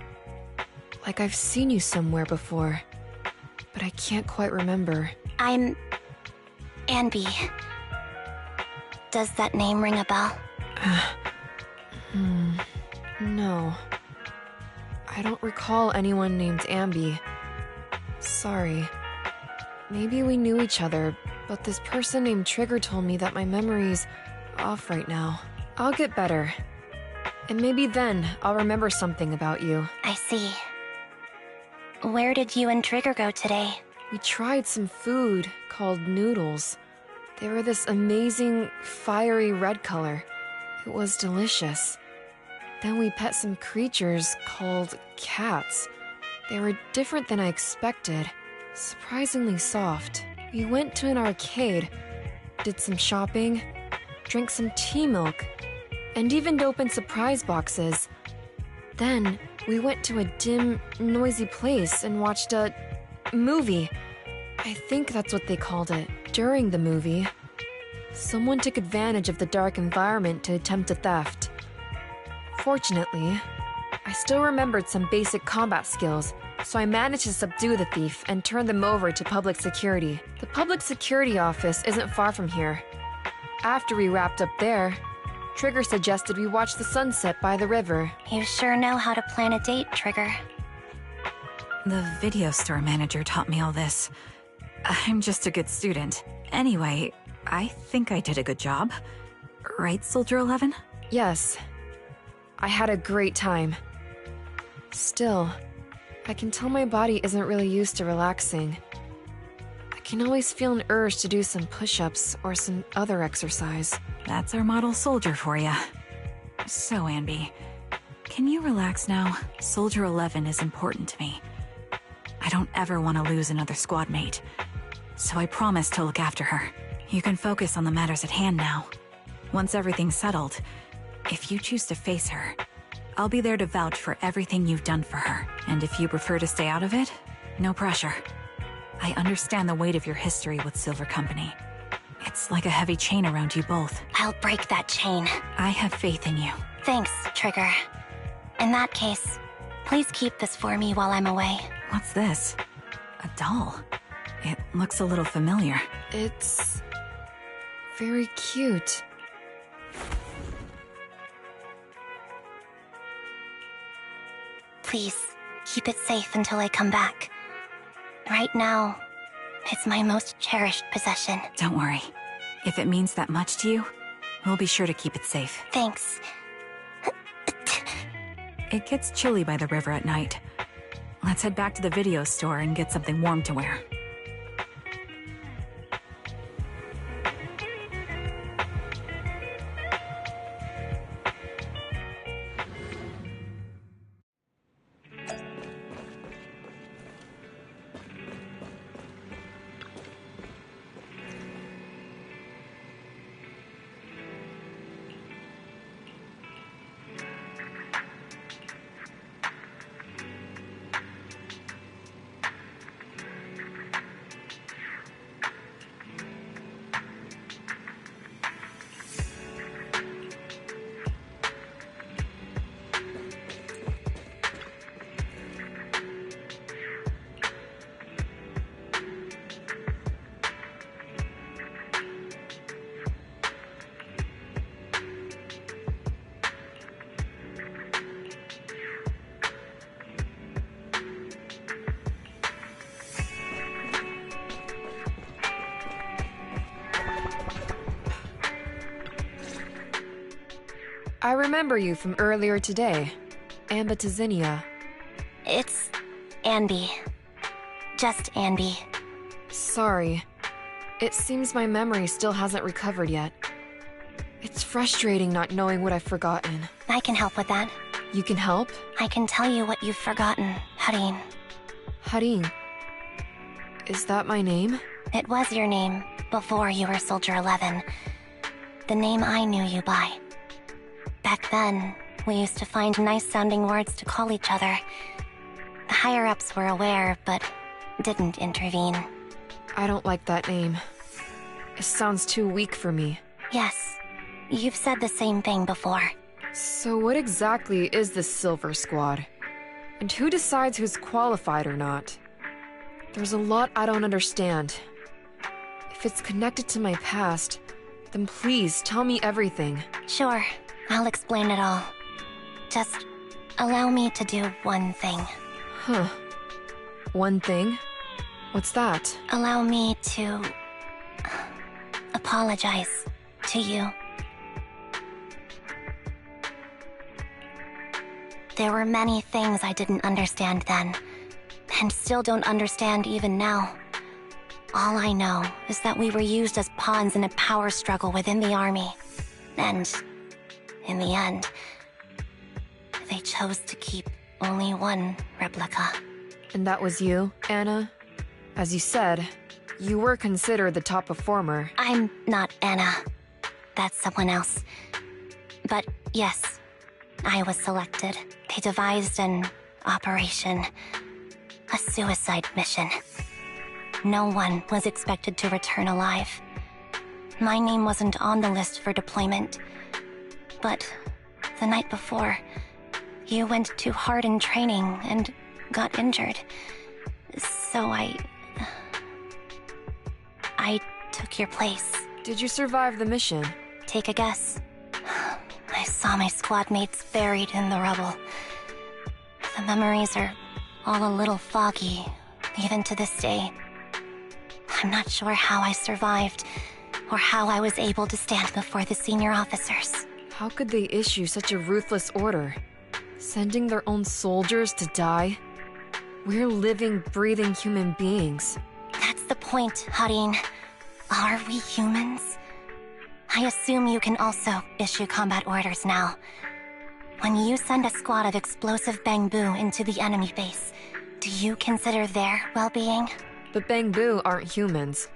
Like I've seen you somewhere before. But I can't quite remember. I'm Anby. Does that name ring a bell? No. I don't recall anyone named Anby. Sorry. Maybe we knew each other, but this person named Trigger told me that my memory's off right now. I'll get better. And maybe then I'll remember something about you. I see. Where did you and Trigger go today? We tried some food called noodles. They were this amazing, fiery red color. It was delicious. Then we pet some creatures called cats. They were different than I expected. Surprisingly soft. We went to an arcade, did some shopping, drank some tea milk, and even opened surprise boxes. Then we went to a dim, noisy place and watched a movie. I think that's what they called it. During the movie, someone took advantage of the dark environment to attempt a theft. Fortunately, I still remembered some basic combat skills, so I managed to subdue the thief and turn them over to public security. The public security office isn't far from here. After we wrapped up there, Trigger suggested we watch the sunset by the river. You sure know how to plan a date, Trigger. The video store manager taught me all this. I'm just a good student. Anyway, I think I did a good job. Right, Soldier 11? Yes. I had a great time. Still, I can tell my body isn't really used to relaxing. I can always feel an urge to do some push-ups or some other exercise. That's our model soldier for ya. So, Anby, can you relax now? Soldier 11 is important to me. I don't ever want to lose another squad mate, so I promise to look after her. You can focus on the matters at hand now. Once everything's settled, if you choose to face her, I'll be there to vouch for everything you've done for her. And if you prefer to stay out of it, no pressure. I understand the weight of your history with Silver Company. It's like a heavy chain around you both. I'll break that chain. I have faith in you. Thanks, Trigger. In that case, please keep this for me while I'm away. What's this? A doll. It looks a little familiar. It's very cute. Please, keep it safe until I come back. Right now, it's my most cherished possession. Don't worry. If it means that much to you, we'll be sure to keep it safe. Thanks. It gets chilly by the river at night. Let's head back to the video store and get something warm to wear. I remember you from earlier today. Anby. It's Anby. Just Anby. Sorry. It seems my memory still hasn't recovered yet. It's frustrating not knowing what I've forgotten. I can help with that. You can help? I can tell you what you've forgotten, Harin. Harin. Is that my name? It was your name before you were Soldier 11. The name I knew you by. Back then, we used to find nice-sounding words to call each other. The higher-ups were aware, but didn't intervene. I don't like that name. It sounds too weak for me. Yes, you've said the same thing before. So what exactly is this Silver Squad? And who decides who's qualified or not? There's a lot I don't understand. If it's connected to my past, then please tell me everything. Sure, I'll explain it all. Just allow me to do one thing. Huh. One thing? What's that? Allow me to apologize to you. There were many things I didn't understand then, and still don't understand even now. All I know is that we were used as pawns in a power struggle within the army. And, in the end, they chose to keep only one replica. And that was you, Anna? As you said, you were considered the top performer. I'm not Anna. That's someone else. But yes, I was selected. They devised an operation. A suicide mission. No one was expected to return alive. My name wasn't on the list for deployment. But the night before, you went too hard in training and got injured. So I took your place. Did you survive the mission? Take a guess. I saw my squad mates buried in the rubble. The memories are all a little foggy, even to this day. I'm not sure how I survived, or how I was able to stand before the senior officers. How could they issue such a ruthless order? Sending their own soldiers to die? We're living, breathing human beings. That's the point, Harin. Are we humans? I assume you can also issue combat orders now. When you send a squad of explosive bamboo into the enemy base, do you consider their well-being? The Bangbu aren't humans.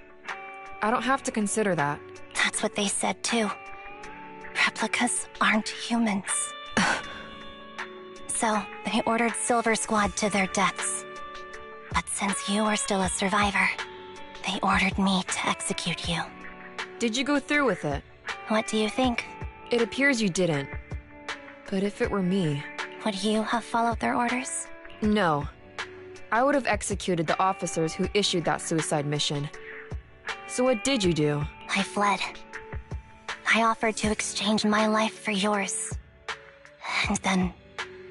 I don't have to consider that. That's what they said too. Replicas aren't humans. So, they ordered Silver Squad to their deaths. But since you are still a survivor, they ordered me to execute you. Did you go through with it? What do you think? It appears you didn't. But if it were me... Would you have followed their orders? No. I would have executed the officers who issued that suicide mission. So what did you do? I fled. I offered to exchange my life for yours. And then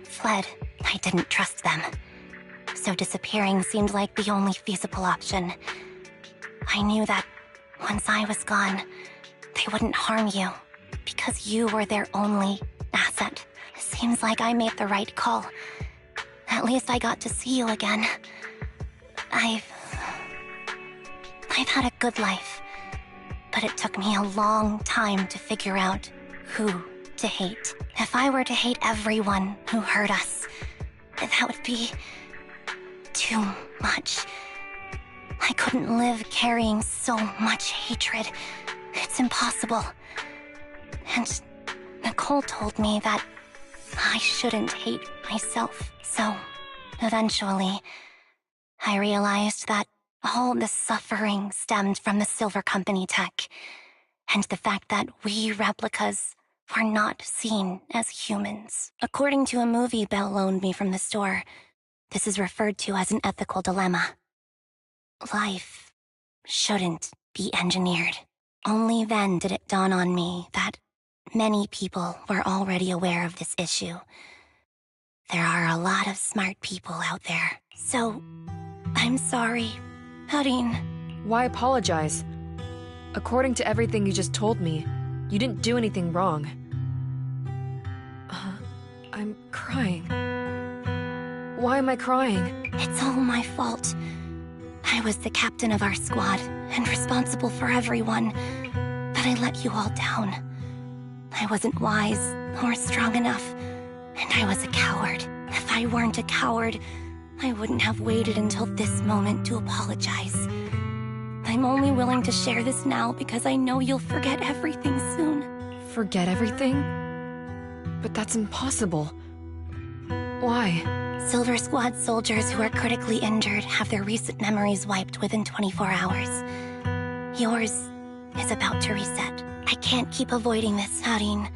fled. I didn't trust them. So disappearing seemed like the only feasible option. I knew that once I was gone, they wouldn't harm you, because you were their only asset. Seems like I made the right call. At least I got to see you again. I've had a good life, but it took me a long time to figure out who to hate. If I were to hate everyone who hurt us, that would be too much. I couldn't live carrying so much hatred. It's impossible. And Nicole told me that I shouldn't hate myself. So, eventually, I realized that all the suffering stemmed from the Silver Company tech, and the fact that we replicas were not seen as humans. According to a movie Belle loaned me from the store, this is referred to as an ethical dilemma. Life shouldn't be engineered. Only then did it dawn on me that many people were already aware of this issue. There are a lot of smart people out there. So, I'm sorry, Harin. Why apologize? According to everything you just told me, you didn't do anything wrong. I'm crying. Why am I crying? It's all my fault. I was the captain of our squad and responsible for everyone, but I let you all down. I wasn't wise or strong enough, and I was a coward. If I weren't a coward, I wouldn't have waited until this moment to apologize. I'm only willing to share this now because I know you'll forget everything soon. Forget everything? But that's impossible. Why? Silver Squad soldiers who are critically injured have their recent memories wiped within 24 hours. Yours is about to reset. I can't keep avoiding this, Harin.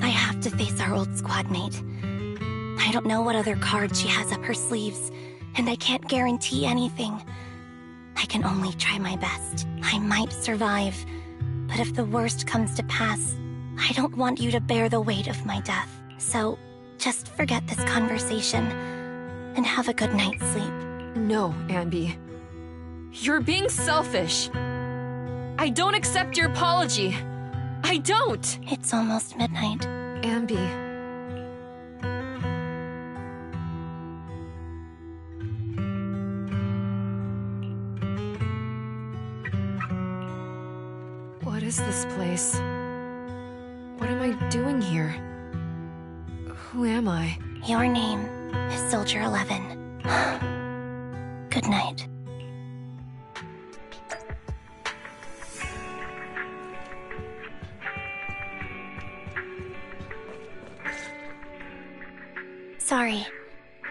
I have to face our old squad mate. I don't know what other cards she has up her sleeves, and I can't guarantee anything. I can only try my best. I might survive, but if the worst comes to pass, I don't want you to bear the weight of my death. So, just forget this conversation, and have a good night's sleep. No, Anby. You're being selfish. I don't accept your apology. I don't! It's almost midnight. Anby. What is this place? What am I doing here? Who am I? Your name is Soldier 11. Good night. Sorry.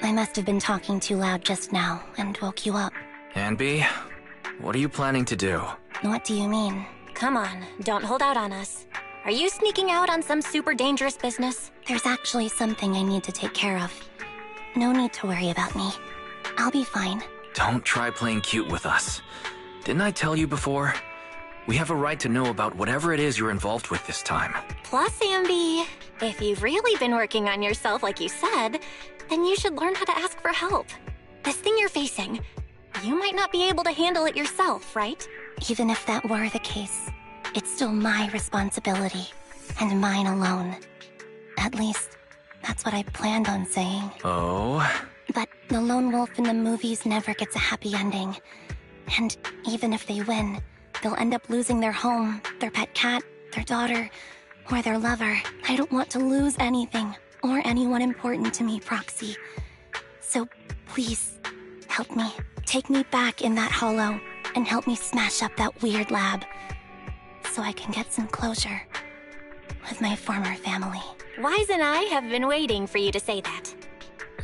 I must have been talking too loud just now and woke you up. Anby, what are you planning to do? What do you mean? Come on, don't hold out on us. Are you sneaking out on some super dangerous business? There's actually something I need to take care of. No need to worry about me. I'll be fine. Don't try playing cute with us. Didn't I tell you before? We have a right to know about whatever it is you're involved with this time. Plus, Anby, if you've really been working on yourself like you said, then you should learn how to ask for help. This thing you're facing, you might not be able to handle it yourself, right? Even if that were the case, it's still my responsibility, and mine alone. At least, that's what I planned on saying. Oh? But the lone wolf in the movies never gets a happy ending. And even if they win, they'll end up losing their home, their pet cat, their daughter, or their lover. I don't want to lose anything, or anyone important to me, Proxy. So please, help me. Take me back in that hollow, and help me smash up that weird lab, so I can get some closure with my former family. Wise and I have been waiting for you to say that.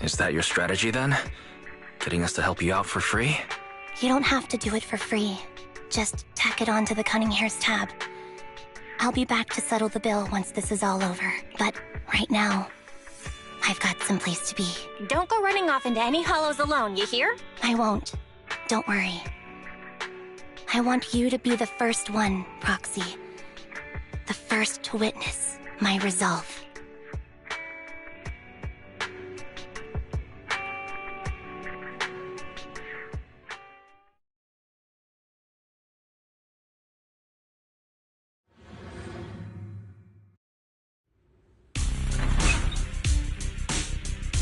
Is that your strategy then? getting us to help you out for free? You don't have to do it for free. Just tack it onto the Cunning Hair's tab. I'll be back to settle the bill once this is all over. But right now, I've got someplace to be. Don't go running off into any hollows alone, you hear? I won't. Don't worry. I want you to be the first one, Roxy. The first to witness my resolve.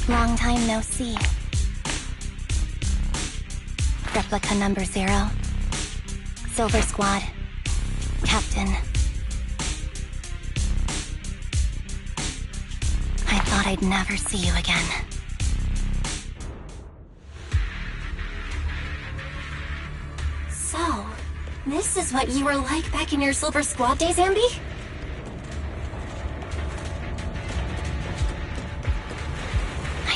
Long time no see. Replica number 0. Silver Squad. Captain. I thought I'd never see you again. So, this is what you were like back in your Silver Squad days, Anby?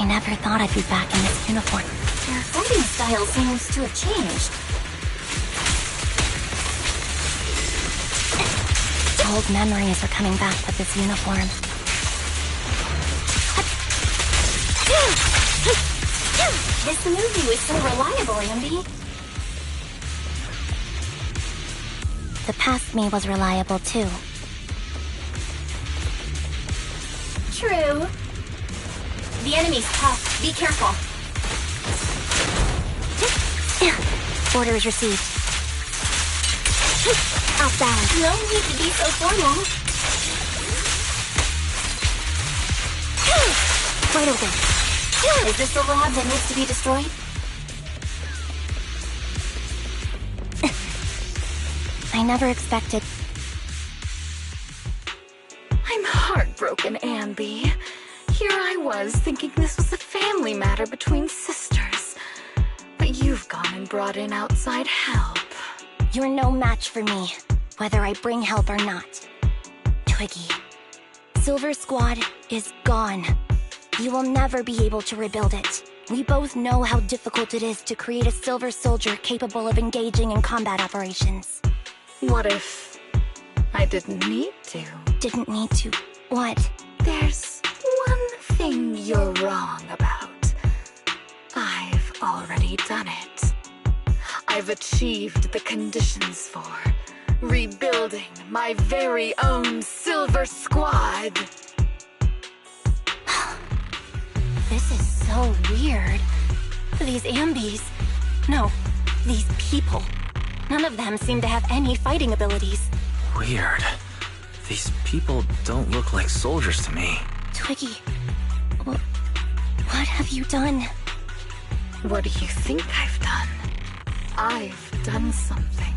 I never thought I'd be back in this uniform. Your fighting style seems to have changed. Old memories are coming back with this uniform. This movie was so reliable, Anby. The past me was reliable too. True. The enemy's tough. Be careful. Orders received. Outbound. No need to be so formal. Wide open. Is this the lab that needs to be destroyed? I never expected. I'm heartbroken, Anby. Here I was, thinking this was a family matter between sisters. But you've gone and brought in outside help. You're no match for me, whether I bring help or not. Twiggy, Silver Squad is gone. You will never be able to rebuild it. We both know how difficult it is to create a Silver Soldier capable of engaging in combat operations. What if I didn't need to? Didn't need to. What? There's one thing you're wrong about. I've already done it. I've achieved the conditions for rebuilding my very own Silver Squad. This is so weird. These Ambys... No, these people. None of them seem to have any fighting abilities. Weird. These people don't look like soldiers to me. Twiggy, what have you done? What do you think I've done? I've done something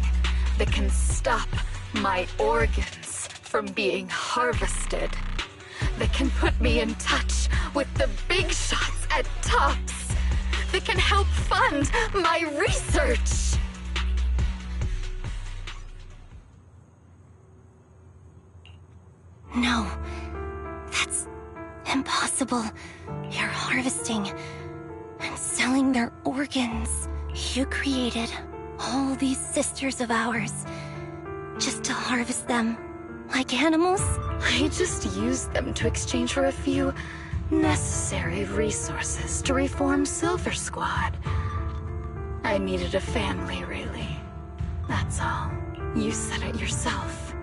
that can stop my organs from being harvested. That can put me in touch with the big shots at Tops. That can help fund my research. No, that's impossible. You're harvesting and selling their organs. You created all these sisters of ours just to harvest them like animals? I just used them to exchange for a few necessary resources to reform Silver Squad. I needed a family, really. That's all. You said it yourself.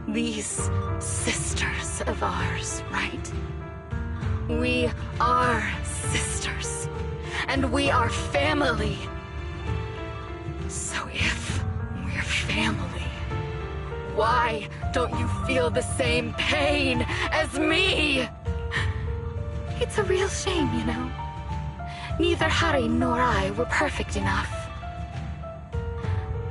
These sisters of ours, right? We are sisters. And we are family. So if we're family, why don't you feel the same pain as me? It's a real shame, you know. Neither Harry nor I were perfect enough.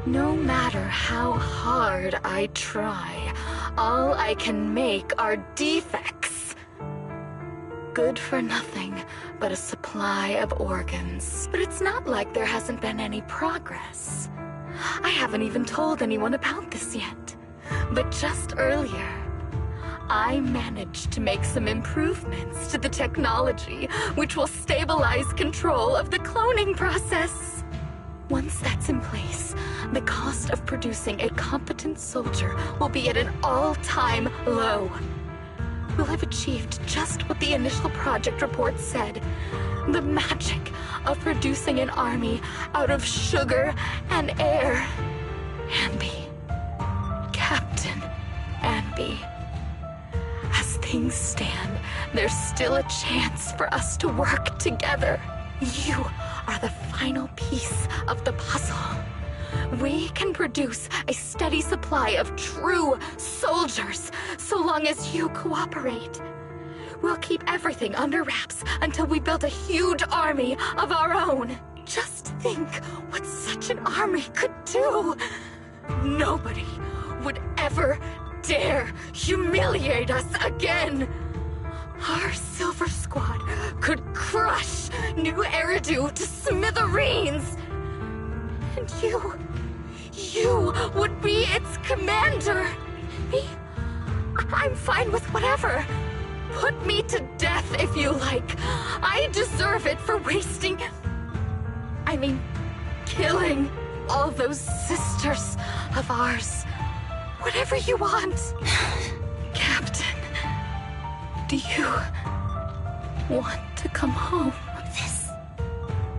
No matter how hard I try, all I can make are defects. Good for nothing but a supply of organs. But it's not like there hasn't been any progress. I haven't even told anyone about this yet. But just earlier, I managed to make some improvements to the technology, which will stabilize control of the cloning process. Once that's in place, the cost of producing a competent soldier will be at an all-time low. We'll have achieved just what the initial project report said. The magic of producing an army out of sugar and air. Anby. Captain Anby. As things stand, there's still a chance for us to work together. You are the final piece of the puzzle. We can produce a steady supply of true soldiers so long as you cooperate. We'll keep everything under wraps until we build a huge army of our own. Just think what such an army could do. Nobody would ever dare humiliate us again. Our Silver Squad could crush New Eridu to smithereens. And you would be its commander. Me? I'm fine with whatever. Put me to death if you like. I deserve it for killing all those sisters of ours. Whatever you want. Captain, do you want to come home?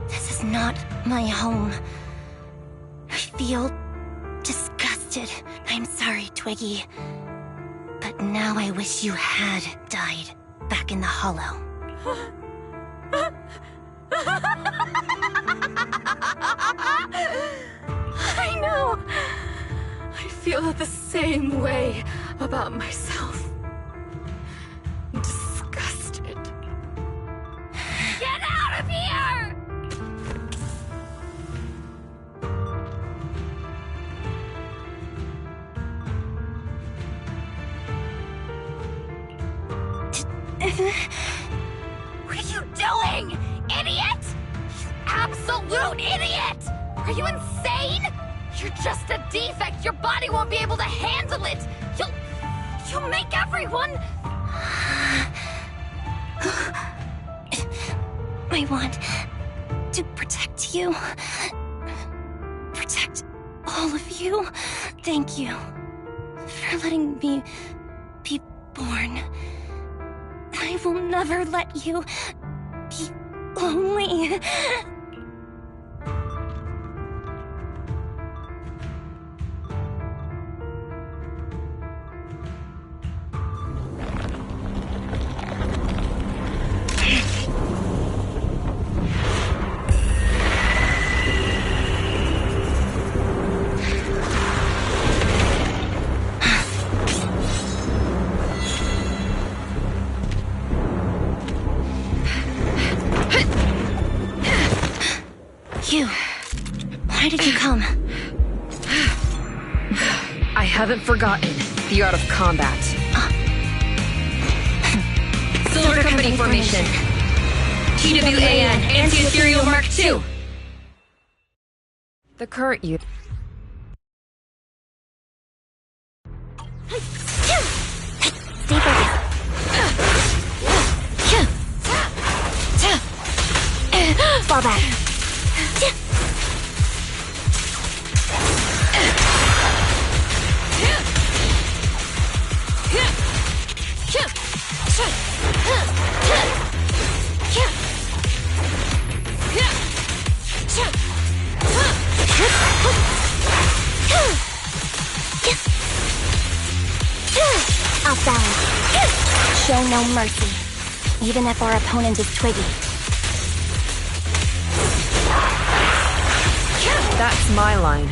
This is not my home. I feel disgusted. I'm sorry, Twiggy. But now I wish you had died back in the Hollow. I know. I feel the same way about myself. Disgusted. Get out of here! What are you doing, idiot? You absolute idiot! Are you insane? You're just a defect. Your body won't be able to handle it. You'll make everyone... I want to protect you. Protect all of you. Thank you for letting me be born. I will never let you be lonely. Why did you come? I haven't forgotten the art of combat. Silver Company formation. TWAN, Anti-Ethereal Mark II. The current use. Stay focused. Fall back. Off balance. Show no mercy, even if our opponent is Twiggy. That's my line.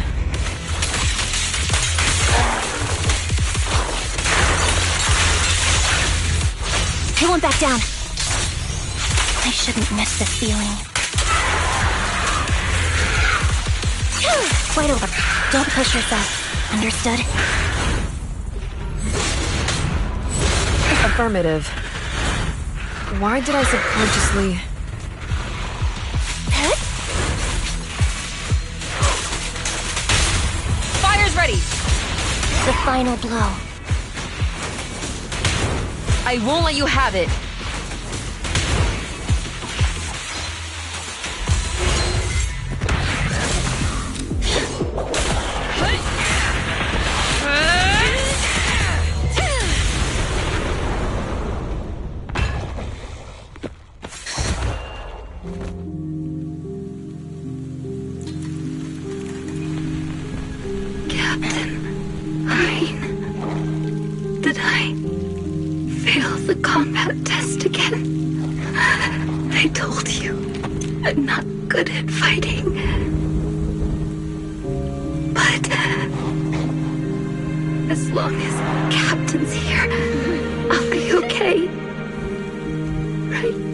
I won't back down. I shouldn't miss this feeling. Wait over. Don't push yourself. Understood? Affirmative. Why did I subconsciously... Fire's ready! The final blow. I won't let you have it. Did I fail the combat test again? I told you, I'm not good at fighting. But as long as Captain's here, I'll be okay. Right?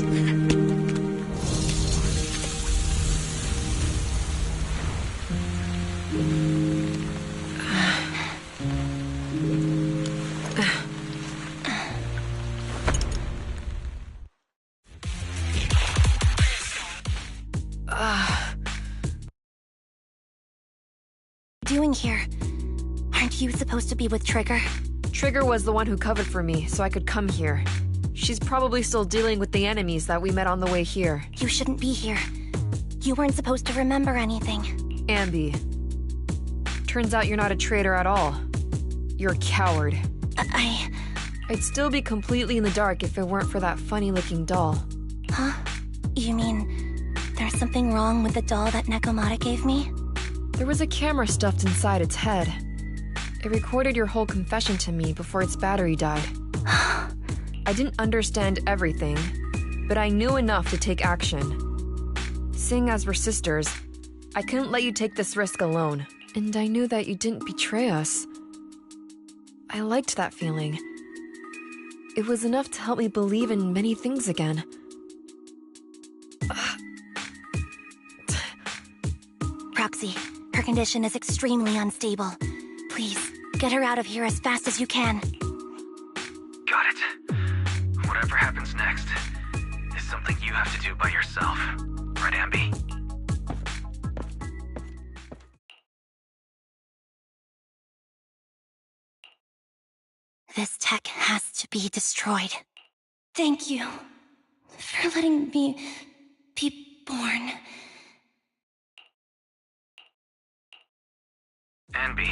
Doing here? Aren't you supposed to be with Trigger? Trigger was the one who covered for me, so I could come here. She's probably still dealing with the enemies that we met on the way here. You shouldn't be here. You weren't supposed to remember anything. Anby. Turns out you're not a traitor at all. You're a coward. I'd still be completely in the dark if it weren't for that funny-looking doll. Huh? You mean there's something wrong with the doll that Nekomata gave me? There was a camera stuffed inside its head. It recorded your whole confession to me before its battery died. I didn't understand everything, but I knew enough to take action. Seeing as we're sisters, I couldn't let you take this risk alone. And I knew that you didn't betray us. I liked that feeling. It was enough to help me believe in many things again. Proxy, her condition is extremely unstable. Please, get her out of here as fast as you can. Got it. Whatever happens next is something you have to do by yourself. Right, Anby? This tech has to be destroyed. Thank you for letting me be born. Anby,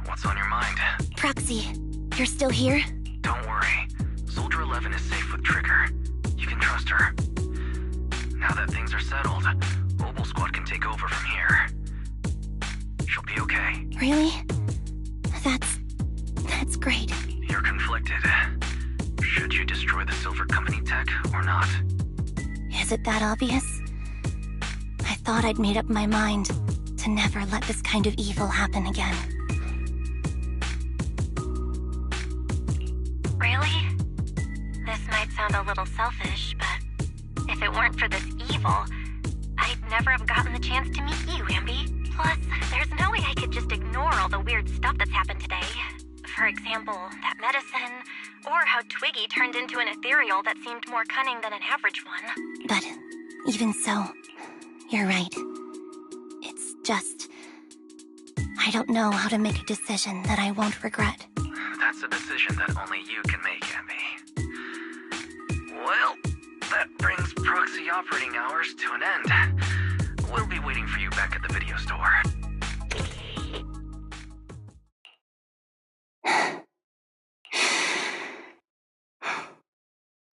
what's on your mind? Proxy, you're still here? Don't worry. Soldier 11 is safe with Trigger. You can trust her. Now that things are settled, Mobile Squad can take over from here. She'll be okay. Really? That's great. You're conflicted. Should you destroy the Silver Company tech or not? Is it that obvious? I thought I'd made up my mind to never let this kind of evil happen again. Really? This might sound a little selfish, but if it weren't for this evil, I'd never have gotten the chance to meet you, Anby. Plus, there's no way I could just ignore all the weird stuff that's happened today. For example, that medicine, or how Twiggy turned into an ethereal that seemed more cunning than an average one. But even so, you're right. It's just... I don't know how to make a decision that I won't regret. That's a decision that only you can make, Anby. Well, that brings proxy operating hours to an end. We'll be waiting for you back at the video store.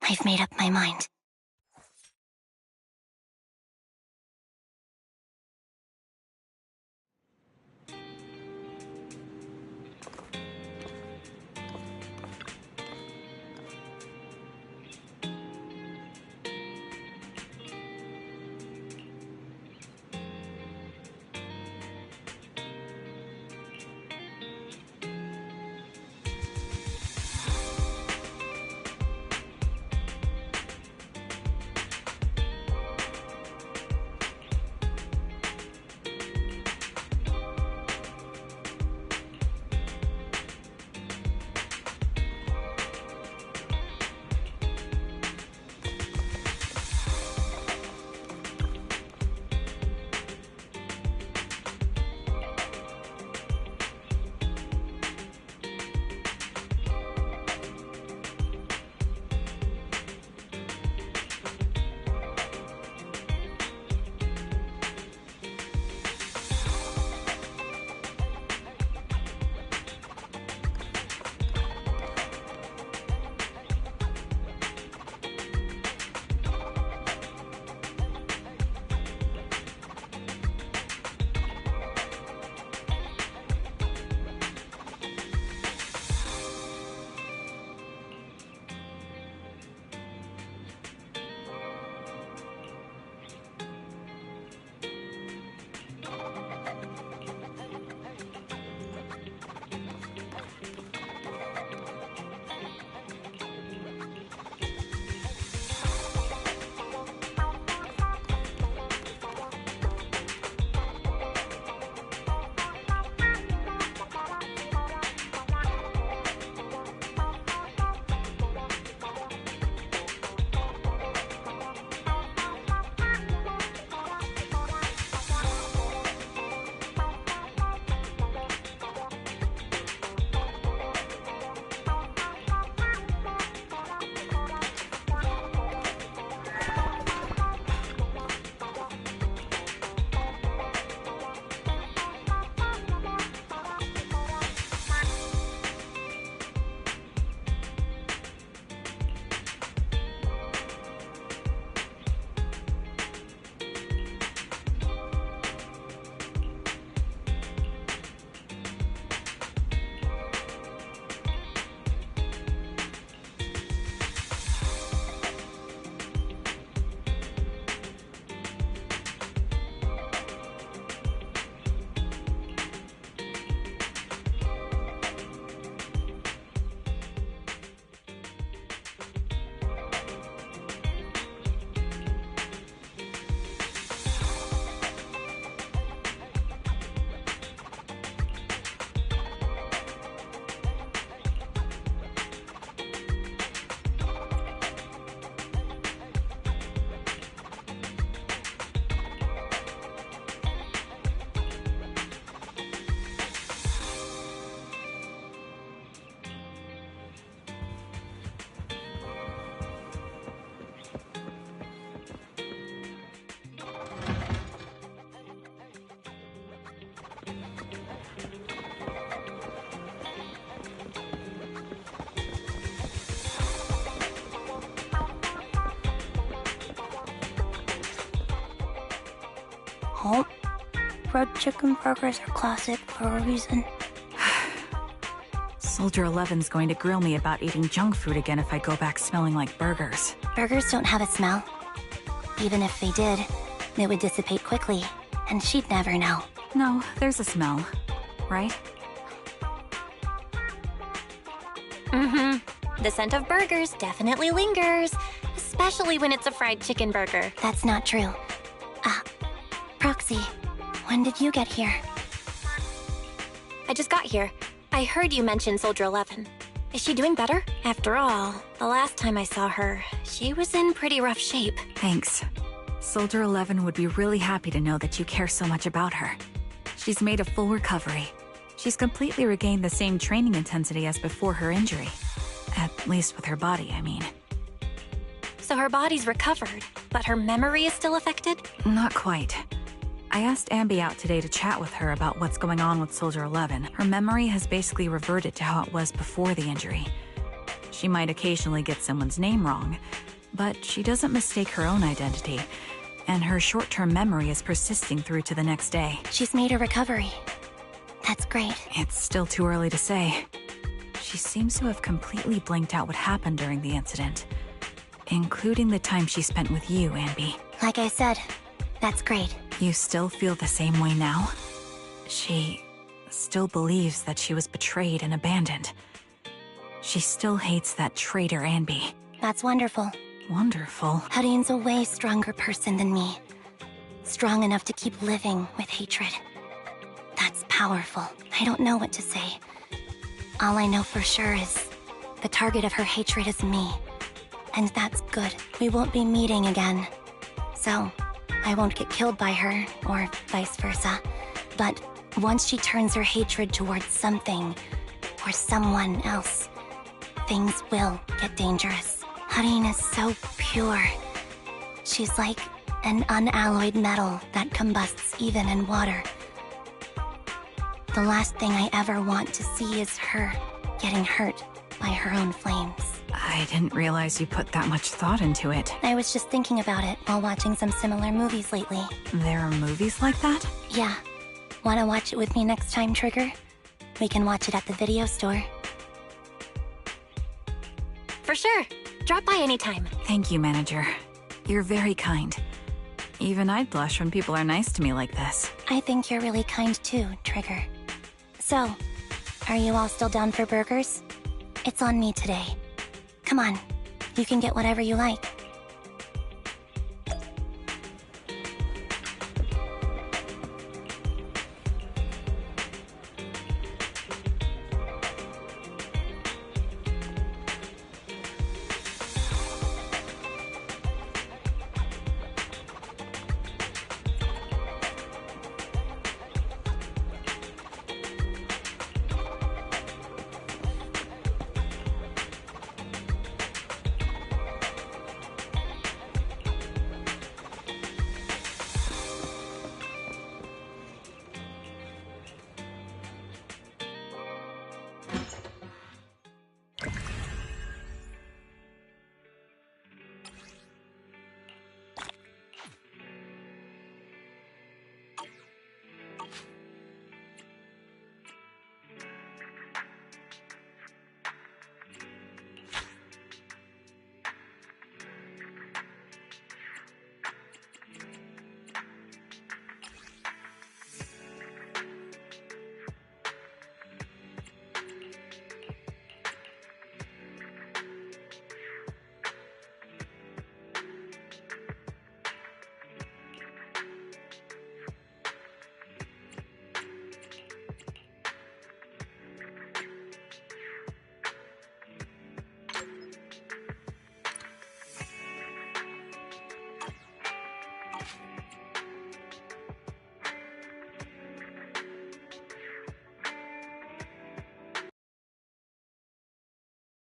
I've made up my mind. fried chicken burgers are classic for a reason. Soldier 11's going to grill me about eating junk food again if I go back smelling like burgers. Burgers don't have a smell. Even if they did, it would dissipate quickly, and she'd never know. No, there's a smell, right? Mm-hmm. The scent of burgers definitely lingers, especially when it's a fried chicken burger. That's not true. Proxy, when did you get here? I just got here. I heard you mention Soldier 11. Is she doing better? After all, the last time I saw her, she was in pretty rough shape. Thanks. Soldier 11 would be really happy to know that you care so much about her. She's made a full recovery. She's completely regained the same training intensity as before her injury. At least with her body, I mean. So her body's recovered, but her memory is still affected? Not quite. I asked Anby out today to chat with her about what's going on with Soldier 11. Her memory has basically reverted to how it was before the injury. She might occasionally get someone's name wrong, but she doesn't mistake her own identity, and her short-term memory is persisting through to the next day. She's made a recovery. That's great. It's still too early to say. She seems to have completely blanked out what happened during the incident, including the time she spent with you, Anby. Like I said, that's great. You still feel the same way now? She still believes that she was betrayed and abandoned. She still hates that traitor Anby. That's wonderful. Wonderful? Hadine's a way stronger person than me. Strong enough to keep living with hatred. That's powerful. I don't know what to say. All I know for sure is the target of her hatred is me. And that's good. We won't be meeting again. So, I won't get killed by her, or vice versa. But once she turns her hatred towards something, or someone else, things will get dangerous. Hadine is so pure. She's like an unalloyed metal that combusts even in water. The last thing I ever want to see is her getting hurt by her own flames. I didn't realize you put that much thought into it. I was just thinking about it while watching some similar movies lately. There are movies like that? Yeah. Wanna watch it with me next time, Trigger? We can watch it at the video store. For sure. Drop by anytime. Thank you, Manager. You're very kind. Even I'd blush when people are nice to me like this. I think you're really kind too, Trigger. So, are you all still down for burgers? It's on me today. Come on, you can get whatever you like.